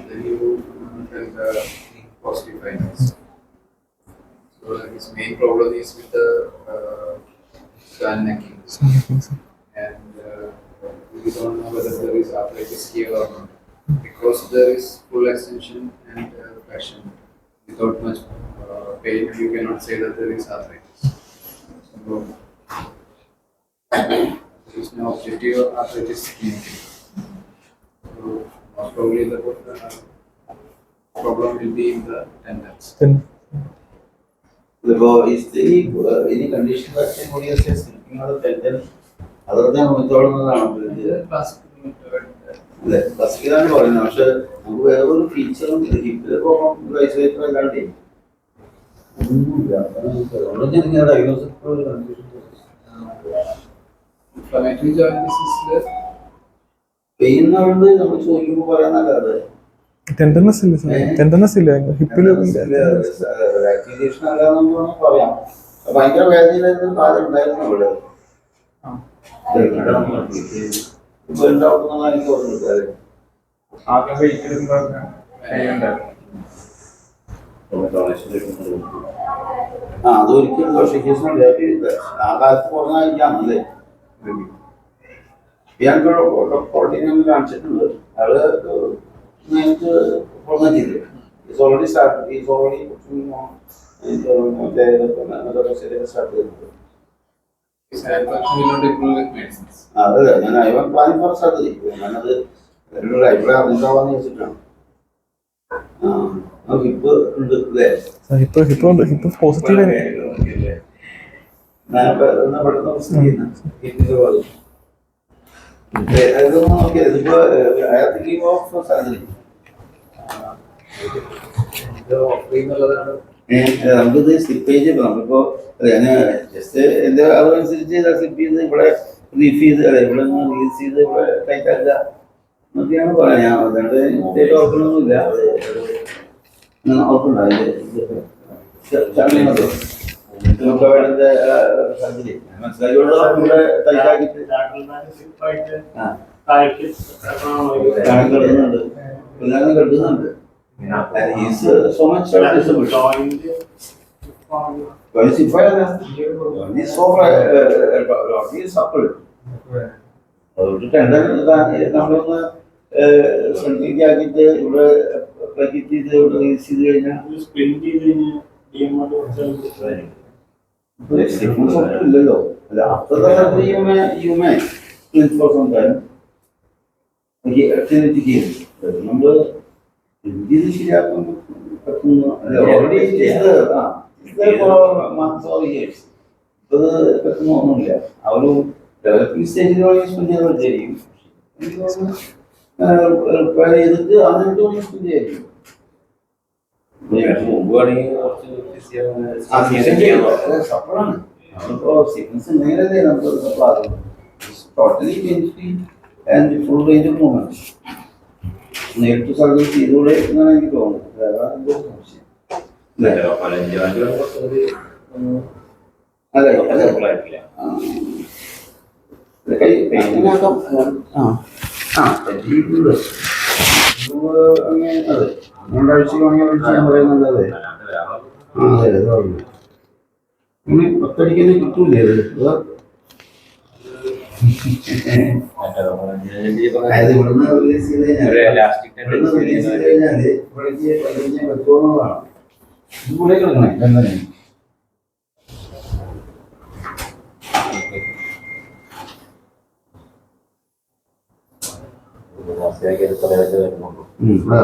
Then you tell the positive findings. So his main problem is with the gun necking. And we don't know whether there is arthritis here or not. Because there is full extension and flexion without much pain, you cannot say that there is arthritis. So there is no objective arthritis clinically. So most probably the problem will be in the tendons. Is there any condition that can only assess sleeping or tendon other than without അല്ലെ ക്ലാസിക്കലാണ് പറയുന്നത്. പക്ഷെ നമുക്ക് വേറെ ഒരു ഫീച്ചറും ഹിപ്പിലൊക്കെ isolator അല്ലാണ്ടേ ഒന്നുമില്ല. അതുകൊണ്ട് ഞാൻ diagnosis ഒരു confusion. Inflammatory joint disease. Pain എന്നുള്ളത് നമ്മൾ ചോദിക്കുമ്പോൾ പറയാനല്ലാതെ ടെൻഡർനെസ് ഇല്ല സാർ, ടെൻഡർനെസ് ഇല്ല ഹിപ്പില്. വാക്സിനേഷൻ അല്ലാന്ന് പറയാം. ഭയങ്കര വേദനയിലായിരുന്നു കാലം ഉണ്ടായിരുന്നു ഇവിടെ. ഇപ്പൊ ഉണ്ടാവുന്ന എനിക്ക് ഓർമ്മ. അതൊരിക്കലും പക്ഷേ ആ കാലത്ത് കുറഞ്ഞായിരിക്കാണല്ലേ. ഞാൻ കോർഡിനെ കാണിച്ചിട്ടുണ്ട്. അയാള് നേരിട്ട് കുറഞ്ഞ ചെയ്ത് ഓൾറെഡി സ്റ്റാർട്ട് ഓൾറെഡി സ്റ്റാർട്ട് ചെയ്തിട്ടുണ്ട്. അതല്ല ഞാൻ I want planning four surgery. ഞാനത് ഒരു അഭിപ്രായം അറിഞ്ഞിട്ടാവാന്ന് വെച്ചിട്ടാണ്. ഹിപ്പ് ഉണ്ട് അല്ലേ? Hip positive. അതൊന്നും നോക്കിയത് ഇതിപ്പോ തിങ്കിങ് ഓഫ് സർജറി. നമുക്കിത് സ്ലിപ്പേജ് നമ്മളിപ്പോ ജസ്റ്റ് എന്റെ അതനുസരിച്ച് സ്ലിപ്പ് ചെയ്ത് ഇവിടെ റീഫ് ചെയ്ത് അല്ലെ ഇവിടെ റീൽസ് ചെയ്ത് ഇവിടെ ടൈറ്റ് ആക്കുക എന്നൊക്കെയാണ് പറയാം. ഞാൻ അതുകൊണ്ട് ഓർക്കണമൊന്നുമില്ല. ഓർക്കണ്ട സർജറി മനസ്സിലാക്കിയുള്ള ഇവിടെ ടൈറ്റ് ആക്കിയിട്ട് കിടന്നുണ്ട്. പിള്ളേരെ കിടക്കുന്നുണ്ട്. He's so much visible. He's so he's supple. അതുകൊണ്ട് ടെൻഡൻ നമ്മളൊന്ന് സെൻട്രിക്ക് ആക്കിയിട്ട് ഇവിടെ പ്ലക്കിറ്റ് ചെയ്ത് ഇവിടെ റീൽസ് ചെയ്ത് കഴിഞ്ഞാൽ DM Stiffness ഒട്ടും ഇല്ലല്ലോ. അല്ല after the surgery you may cleanse for some time. Activity heals. നമ്മള് ഇത് ശരിയാക്കാൻ പറ്റുന്ന ഓൾറെഡി months or years. ഇത് പറ്റുന്ന ഒന്നുമില്ല. ആ ഒരു ഡെവലപ്പിംഗ് സ്റ്റേജിലാണ് സ്പെൻഡ് ചെയ്യാൻ പറ്റും. റിപ്പയർ ചെയ്തിട്ട് അതിന്റെ സ്പെൻഡ് ചെയ്യായിരിക്കും. സപ്പോർട്ടാണ്. നമ്മളിപ്പോ സിക്നസ് ഉണ്ടെങ്കിലല്ലേ നമുക്ക് support totally pain free and full range of movement. നേരിട്ട് സർജറി ചെയ്തുകൂടെ എന്നാണ് എനിക്ക് തോന്നുന്നത്. അതാണ് എന്റെ സംശയം. അതെ അതെ രണ്ടാഴ്ച ഞാൻ പറയുന്നത്. അതെ അതെ അങ്ങനെ ഒറ്റടിക്കന്നെ കിട്ടൂലേ അത്. അതായത് ഇവിടുന്ന് റിലീസ് ചെയ്ത് കഴിഞ്ഞാല് ഇവിടേക്ക് പറ്റുമെന്നുള്ളതാണ്. ഇത് കൂടെ കിടക്കണേ എന്താണ്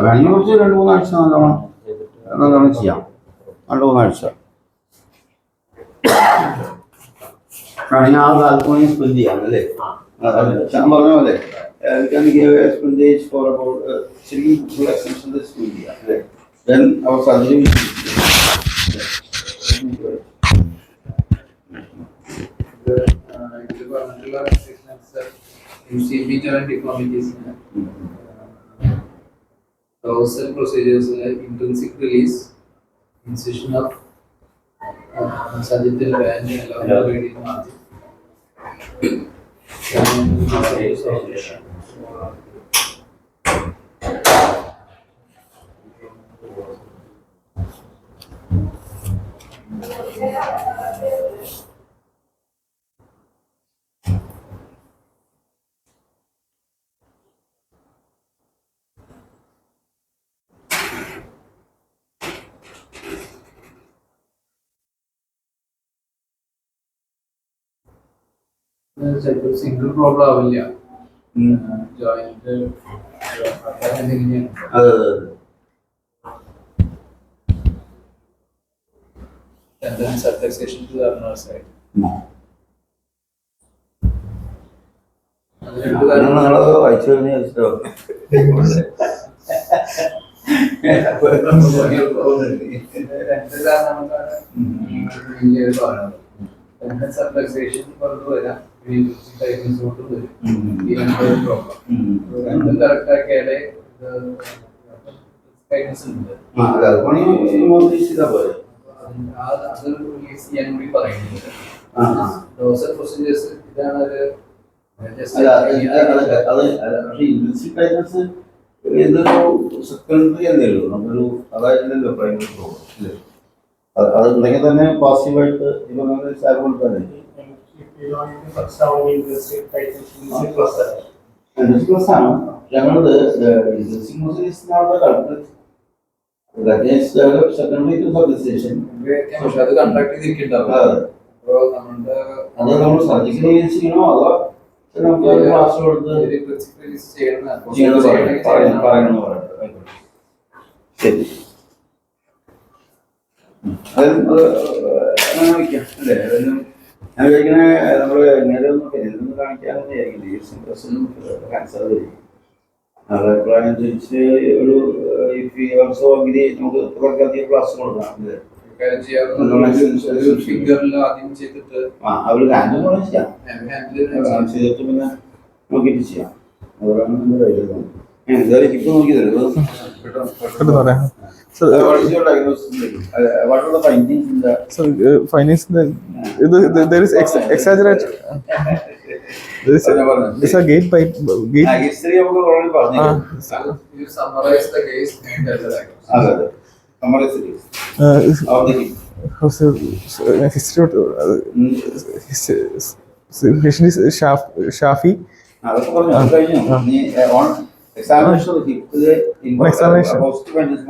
വേണമെങ്കിൽ കുറച്ച് 2-3 ആഴ്ച നല്ലോണം ചെയ്യാം. 2-3 ആഴ്ച വേണമെങ്കിൽ ആ കാലത്ത് വേണമെങ്കിൽ സ്പെൻഡ് ചെയ്യാം അല്ലേ. ഞാൻ പറഞ്ഞ പോലെ ഫോർ അബൌട്ട് ശരിക്കും ഫുൾ എക്സ്റ്റൻഷൻ സ്പെൻഡ് ചെയ്യാം അല്ലേ. Then our surgery dorsal procedures like intrinsic release, incision of sagittal band along the radial margin. Single problem ആവില്ല. Joint subluxation to the ulnar side. വായിച്ചു കഴിഞ്ഞ ഇഷ്ടം subluxation പുറത്തു വരാം. കറക്റ്റ് ആക്കിയാലേ അത് റിലീസ് ചെയ്യാൻ കൂടി പറയുന്നുണ്ട്. ഡോസൽ പ്രൊസീജിയേഴ്സ് ഇതാണ് ഒരു സെക്കൻഡറി എന്നേ ഉള്ളൂ. നമ്മളൊരു അതായിരുന്നല്ലോ പ്രൈമറി പ്രോബ്ലം. അതുണ്ടെങ്കിൽ തന്നെ പാസീവായിട്ട് ഇപ്പം തന്നെ ഞങ്ങളത് സെക്കൻഡറി ടു സബ്ലിസേഷൻ അത് കണ്ടാക്ട് ചെയ്തിട്ടുണ്ടാവും. അത് നമ്മൾ സർജിക്കലി ചെയ്യണോ അതോ നമുക്ക് ക്ലാസ് കൊടുത്ത് പറയണമെന്ന് പറയുന്നത്. ശരി അങ്ങനെ വയ്ക്കാം അല്ലേ. ഞാൻ വിചാരിക്കണേ നമ്മള് നേരെ ഒന്ന് പെരിനൊന്ന് കാണിക്കാമെന്ന് വിചാരിക്കുന്നത്. ക്യാൻസർ അവരുടെ അഭിപ്രായം അനുസരിച്ച് ഒരു വർഷമോ അഗ്രി നമുക്ക് തുടക്കധികം ക്ലാസ് കൊടുക്കാം. അവര് ഹാൻഡിൽ കൂടെ ചെയ്യാം. ചെയ്തിട്ട് പിന്നെ നോക്കിയിട്ട് ചെയ്യാം. അതാണ് നമ്മുടെ കയ്യിൽ. എന്തായാലും ഇപ്പൊ നോക്കി തരുന്നത്. So, what are the findings in the? So findings there is exaggerate. This a gate pipe gate. History നമുക്ക് already പറഞ്ഞു. You summarize the case and അതെ summarize the case of the history patient is Shafi. അതൊക്കെ പറഞ്ഞു കഴിഞ്ഞു. നീ examination On examination.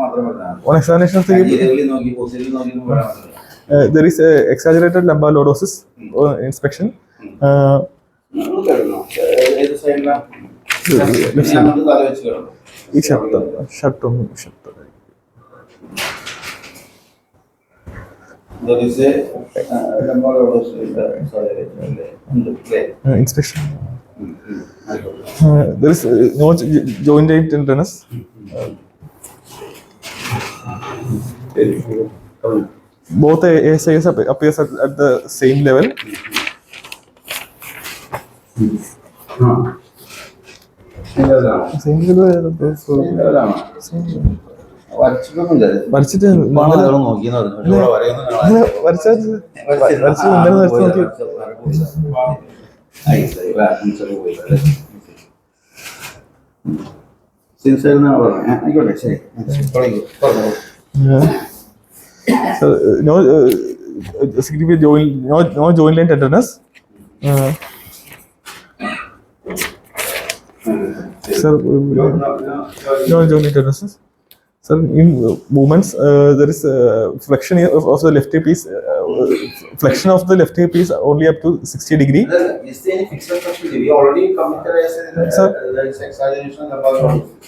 മാത്രം പറഞ്ഞാൽ On examination of the hip, ജീരകത്തിൽ നോക്കി പോസിറ്റീവ് നോക്കി ഒന്നും പറയാൻ പറ്റില്ല. there is exaggerated lumbar lordosis inspection. നമ്മൾ കേൾക്കണോ ഏത് സൈഡിലാണ് Left side. അങ്ങോട്ട് തല വെച്ച് കിടന്നു ഈ ഷർട്ടും inspection. There is no joint tenderness. Both ASIs appears at the same level. Same level. വരച്ചിട്ട് ആയിക്കോട്ടെ ശരി no significant joint line tenderness. Sir, no joint line tenderness. Sir, in movements, there is flexion of the left hip is flexion of the left hip is only up to 60 degree. Is there any fixed structure? We already committed as Sir. there is exaggeration about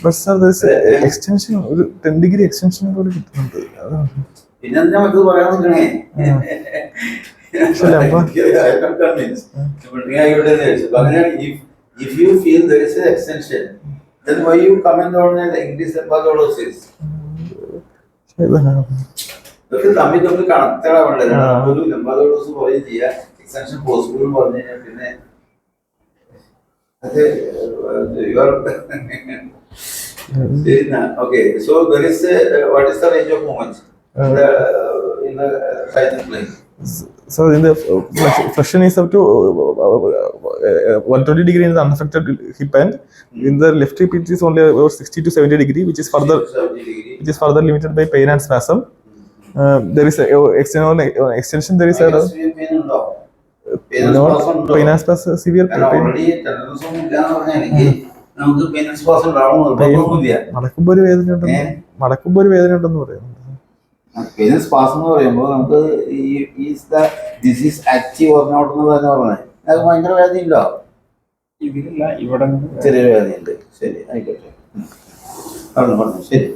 But sir, there is extension, ഒരു 10 degree extension പോലെ കിട്ടുന്നുണ്ട്. അതാണ്. പിന്നെ എന്തിനാ മറ്റത് പറയാൻ നിൽക്കണേ if you feel there is an extension, then why you comment on the English embryolosis? ഇതൊക്കെ തമ്മിൽ കണക്റ്റഡ് ആവണ്ടേ ഒരു embryolosis പോലെ ചെയ്യാം എക്സ്റ്റൻഷൻ പോസിബിൾ എന്ന് പറഞ്ഞു കഴിഞ്ഞാൽ പിന്നെ അത് okay, so there is what is the range of movements in the side plane? So in the flexion is up to 120 degree in the unaffected hip end. In the left hip it is only about 60 to 70 degree, which is further limited by pain and spasm. There is extension. There is pain and spasm, severe pain. നടക്കുമ്പോ ഒരു വേദന ഉണ്ടെന്ന് പറയുന്നു. Pain spasm എന്ന് പറയുമ്പോൾ നമുക്ക് disease active ഓർണൗട്ട് എന്ന് തന്നെ പറഞ്ഞത് അത് ഭയങ്കര വേദന ഉണ്ടോ? ഇതിലില്ല, ഇവിടെ ചെറിയ വേദനയുണ്ട്. ശരി, ആയിക്കോട്ടെ, പറഞ്ഞു ശരി.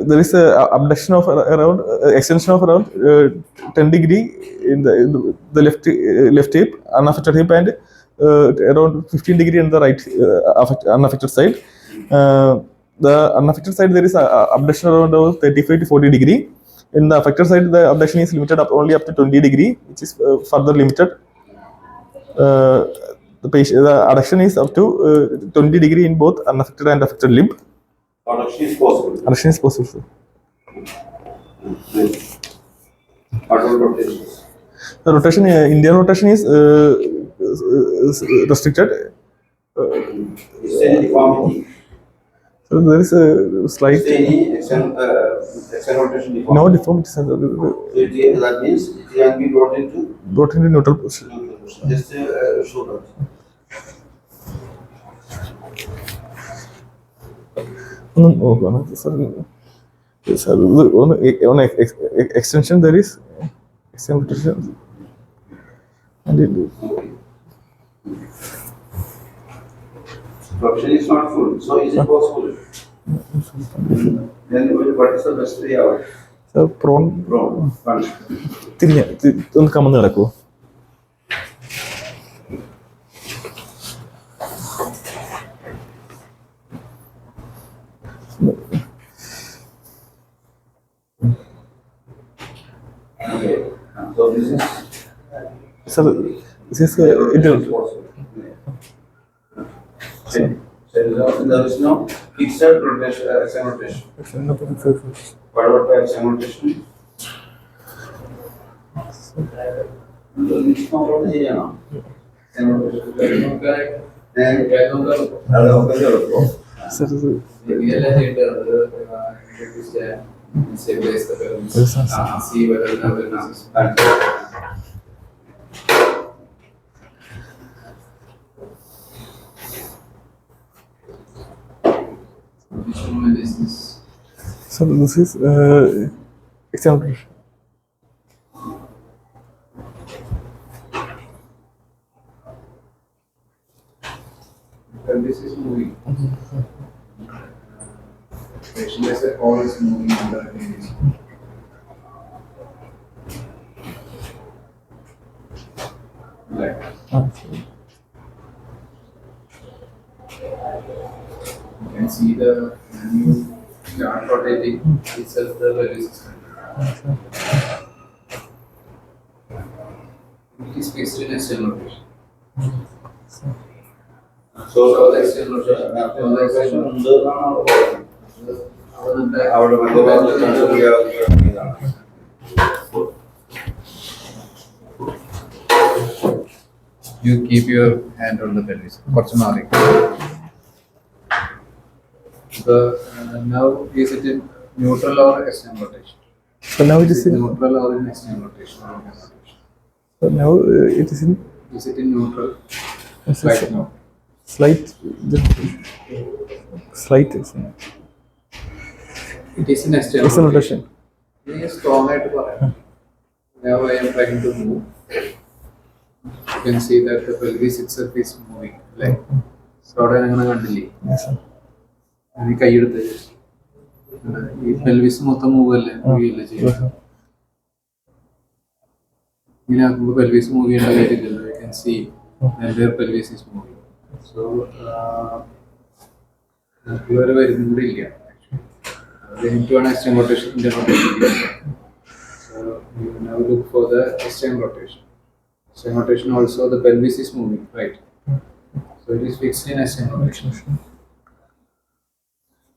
There is a abduction of around extension of around 10 degree in the left hip, unaffected hip, and around 15 degree in the right unaffected side. The unaffected side there is abduction around 35 to 40 degree. In the affected side, the abduction is limited only up to 20 degree, which is further limited. The adduction is up to 20 degree in both unaffected and affected limb. Adduction is possible. Adduction is possible, sir. What about rotation? The rotation, Indian rotation is restricted. Is there any deformity? So there is a slight. Is there any external rotation deformity? No deformity, sir. That means it can be brought into Neutral position. just show that. Sir, on extension there is extension, and Production is not full, so is it possible? Then what is the best way out? sir, prone Punch. തിരിഞ്ഞ് ഒന്ന് കമന്ന് കിടക്കുമോ? Okay. So this is Sir, this is possible. There is no fixed rotation, external rotation. What about the external rotation? It's not only here now. External rotation. sir, Stabilize the balance. Yes, sir. See whether the balance is So this is external rotation. Pelvis is moving. Patient is always moving under radius. Like you can see when you start rotating itself, the pelvis is moving. It is fixed in external rotation. So the external rotation. ഉണ്ട് എന്നാണ് അവിടെ മധ്യഭാഗത്താണ്. You keep your hand on the pelvis. കുറച്ച് മാറി. Now is it in neutral or external rotation? So now it is in. Neutral or in external rotation? So now it is in. Is it in neutral? This is Right now. slight. Slight. It is in external External rotation. rotation. This is strong ആയിട്ട് പറയാം. Now I am trying to move. You can see that the pelvis itself is moving. Like, so അവിടെ അങ്ങനെ കണ്ടില്ലേ? Yes, sir. ഈ കൈയെടുത്ത് ഈ pelvis മൊത്തം മൂവല്ലേ മൂവിയല്ലേ Yes, ചെയ്യുന്നത്. sir. ഇങ്ങനെ ആക്കുമ്പോൾ പെൽവിസ് മൂവ് ചെയ്യേണ്ട കാര്യമില്ലല്ലോ. You can see their pelvis is moving. So ഇതുവരെ വരുന്നും കൂടി ഇല്ല. Into external rotation, Indian rotation. So you now look for the external rotation. External rotation also the pelvis is moving, right? So it is fixed in external rotation.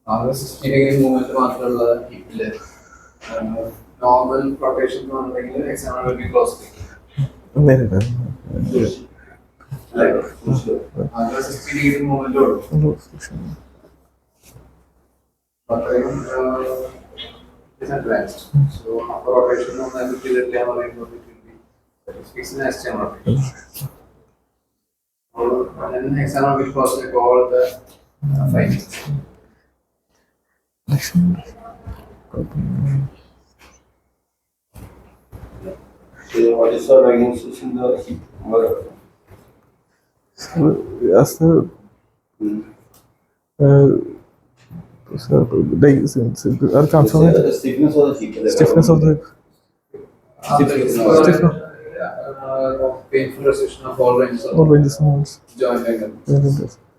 Our 60-degree movement മാത്രമുള്ള ഹിപ്പില് normal rotation എന്ന് പറഞ്ഞിട്ടുണ്ടെങ്കിൽ external will be closed. Very well. Like, our 60-degree movement ഉള്ളൂ. Is advanced. So upper rotation on the it will be fixed in external rotation. And then external will cross all the findings. So what is the diagnosis in the hip? So as the sir, are confirmed The stiffness of the hip. stiffness of the Painful restriction of all ranges or of ranges of moves. joint angle.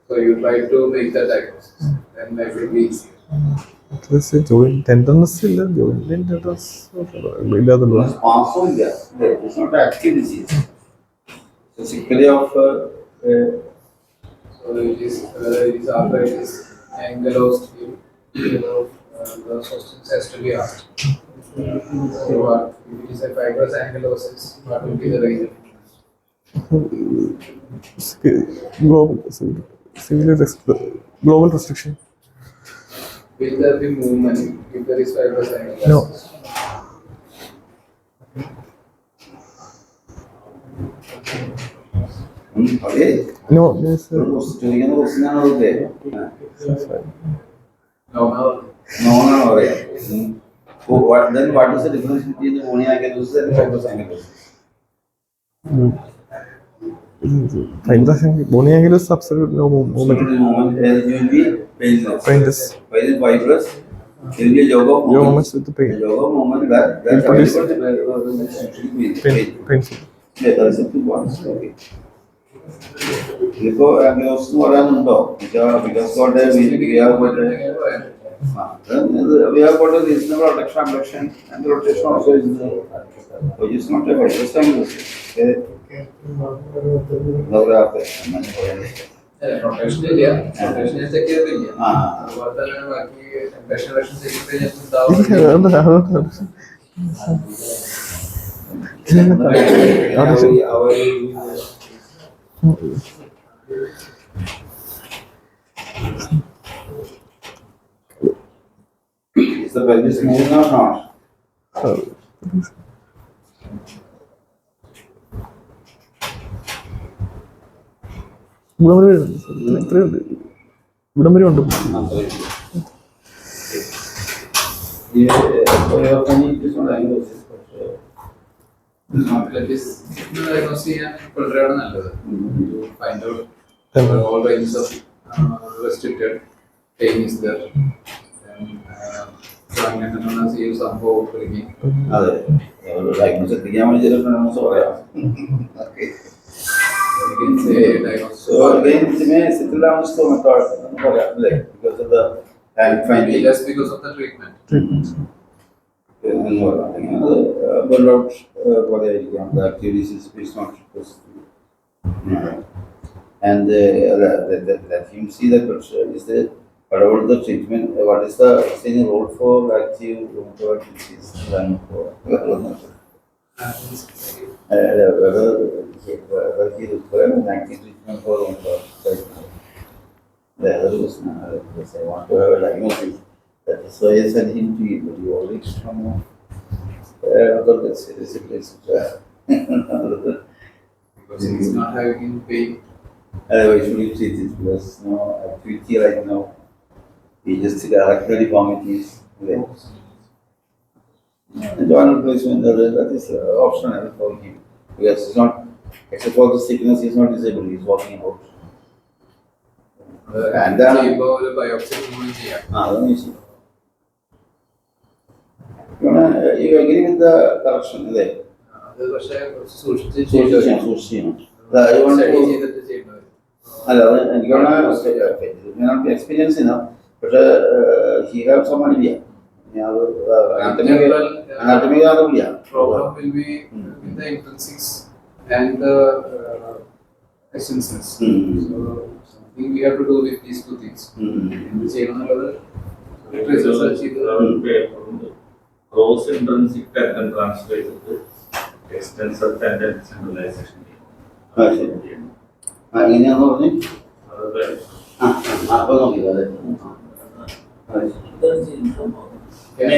So you try to make that diagnosis. Then life will be easier. Let's say joint tenderness illa joint tenderness illadalla. Also, it's not active disease. It's simply of So it is whether it is arthritis, ankylosed hip, the questions has to be asked. So what if it is a fibrous ankylosis, what will be the reason? Global restriction. Will there be movement if there is fibrous ankylosis? No. No, yes, sir. ചോദിക്കുന്ന ക്വസ്റ്റ്യനാണ് അതൊക്കെ No. നോണാണ് പറയാം. Then what is the difference between the bony ankylosis and fibrous ankylosis? Bony ankylosis absolute no movement. There will be painless. Painless. While in fibrous, there will be a jog of Your movement. moments with the A pain. jog of movement that Produce- actually means pain. Painful. Yeah, that is the two points. Okay. ഇപ്പോൾ ankylosis എന്ന് പറയാനുണ്ടോ? Because what we have got a reasonable abduction and the rotation also is there, which is not a fibrous ankylosis. Rotation ഇല്ല. Rotation check ചെയ്തില്ല. ആ. അതുപോലെ തന്നെ ബാക്കി rotation check ചെയ്തിട്ട് ഉണ്ടാവും. Is the pelvis moving or not? ഇവിടം വരെ ഉണ്ട്. Ah, sorry. diagnosis, ഡയഗ്നോസ് ചെയ്യാൻ കൊണ്ടുവരാണ് നല്ലത്. Find out all ranges of restricted pain is there. So അങ്ങനെ തന്നെ ചെയ്യും സംഭവം തുടങ്ങി. അതെ, ഡയഗ്നോസ് എത്തിക്കാൻ വേണ്ടി ചില ഫ്രണ്ട്സ് പറയാം. So again, it may settle down to method, because of the time finding. Just because of the treatment. Burn out the activities is not possible. And let him see the picture. Is there whatever the treatment? What is the role for active rheumatoid disease? Whether he requires an active treatment for rheumatoid disease. The other is I want to have a diagnosis. That is why I sent him to you, but you already come on. Other disciplines. Because he is not having pain. Otherwise, should you treat it? Because no activity right now. He just directly deformities. The joint replacement, that is optional for him. Because it's not, except for the sickness, he's not disabled, he's walking about. And then, ചെയ്യുമ്പോൾ ഒരു biopsy കൂടി ചെയ്യാം. that's easy. You agree with the correction there? അത് പക്ഷേ കുറച്ച് സൂക്ഷിച്ച് Study ചെയ്തിട്ട് ചെയ്യേണ്ടത്. അല്ലാതെ എനിക്ക് എക്സ്പീരിയൻസ് ഇല്ല, പക്ഷേ he have some idea. Anatomy അറിയില്ല. Problem will be with the intrinsics and the essences. So something we have to do with these two things. എന്ത് ചെയ്യണം എന്നുള്ളത് റിസർച്ച് ചെയ്ത് Gross intrinsic tendon transfer to extensor tendon centralization. എങ്ങനെയാന്ന് പറഞ്ഞു? അപ്പൊ നോക്കിയത്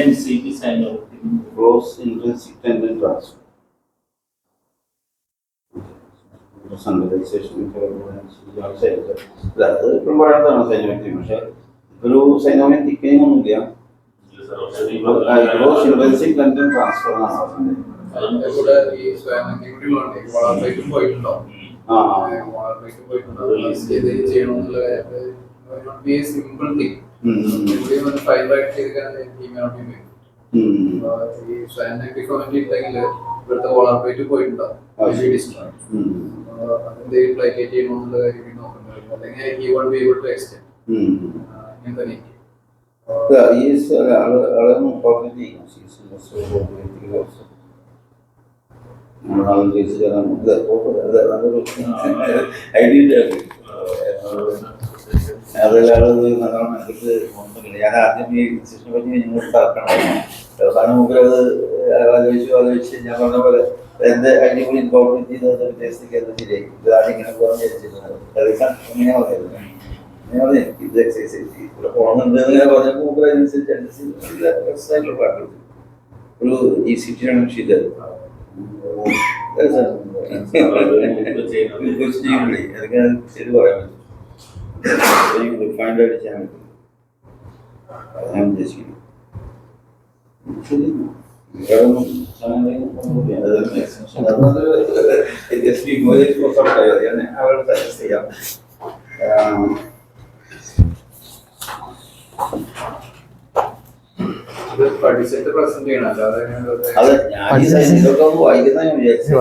NCT sign of gross intrinsic tendon transfer. Centralization അത് ഇപ്പോഴും പറയാത്തതാണ് സൈനോമെട്രി. പക്ഷെ ഒരു സൈനോമെട്രി തിക്കനിങ് ഒന്നുമില്ല. ഗ്രോസ് intrinsic tendon transfer എന്നാണ് പറഞ്ഞത്. അതിന്റെ കൂടെ ഈ സ്വയംഭരണി കൂടി വളർന്നേക്കും പോയിട്ടുണ്ടോ? വളർന്നേക്കും പോയിട്ടുണ്ടോ? ഇത് ചെയ്യണമെന്നുള്ള സിമ്പിൾ തിങ്. ഫൈബറായിട്ട് ചെയ്തിരിക്കാൻ ഈ സ്വയംഭരണി കമന്റ് ഉണ്ടെങ്കിൽ ഇവിടുത്തെ വളർന്നേറ്റ് പോയിട്ടുണ്ടോ? അതിന്റെ പ്ലേക്കേറ്റ് ചെയ്യണമെന്നുള്ള കാര്യം നോക്കുന്നത്. അല്ലെങ്കിൽ he won't be able to extend. ഇങ്ങനത്തെ നീക്കി He is probably I did agree. അതെല്ലാം നല്ലോണം എടുത്ത് കൊണ്ടില്ല. ഞാൻ ആദ്യം ഈ ഡിസിഷനെ പറ്റി നിങ്ങൾ തർക്കണം. അവസാനം മുമ്പിൽ അത് ആലോചിച്ച് ഞാൻ പറഞ്ഞ പോലെ എന്റെ അതിനെ കൂടി ഇൻകോർപ്പറേറ്റ് ചെയ്തത് വിദേശത്തേക്ക് അത് ശരിയായി. ഇത് ആദ്യം ഇങ്ങനെ പോകാൻ വിചാരിച്ചിരുന്നത്. ഇങ്ങനെ പറയുന്നത് ഇത് എക്സസൈസ് ഇവിടെ പോകുന്നുണ്ട് ഇങ്ങനെ പറഞ്ഞപ്പോൾ മുമ്പ് അതിനനുസരിച്ച് പാട്ട് ഒരു ഈ സിറ്റിയാണ് ചെയ്തത്. അതൊക്കെ ശരി പറയാൻ പറ്റും. റിഫൈൻഡ് ആയിട്ട് ചെയ്യാൻ പറ്റും. അതാണ് ഉദ്ദേശിക്കുന്നത്. അവരുടെ സജസ്റ്റ് ചെയ്യാം. പഠിച്ചിട്ട് പ്രസന്റ് ചെയ്യണം. അല്ലാതെ അത് ഞാൻ ഇതൊക്കെ ഒന്ന് വായിക്കുന്ന വിചാരിച്ചു.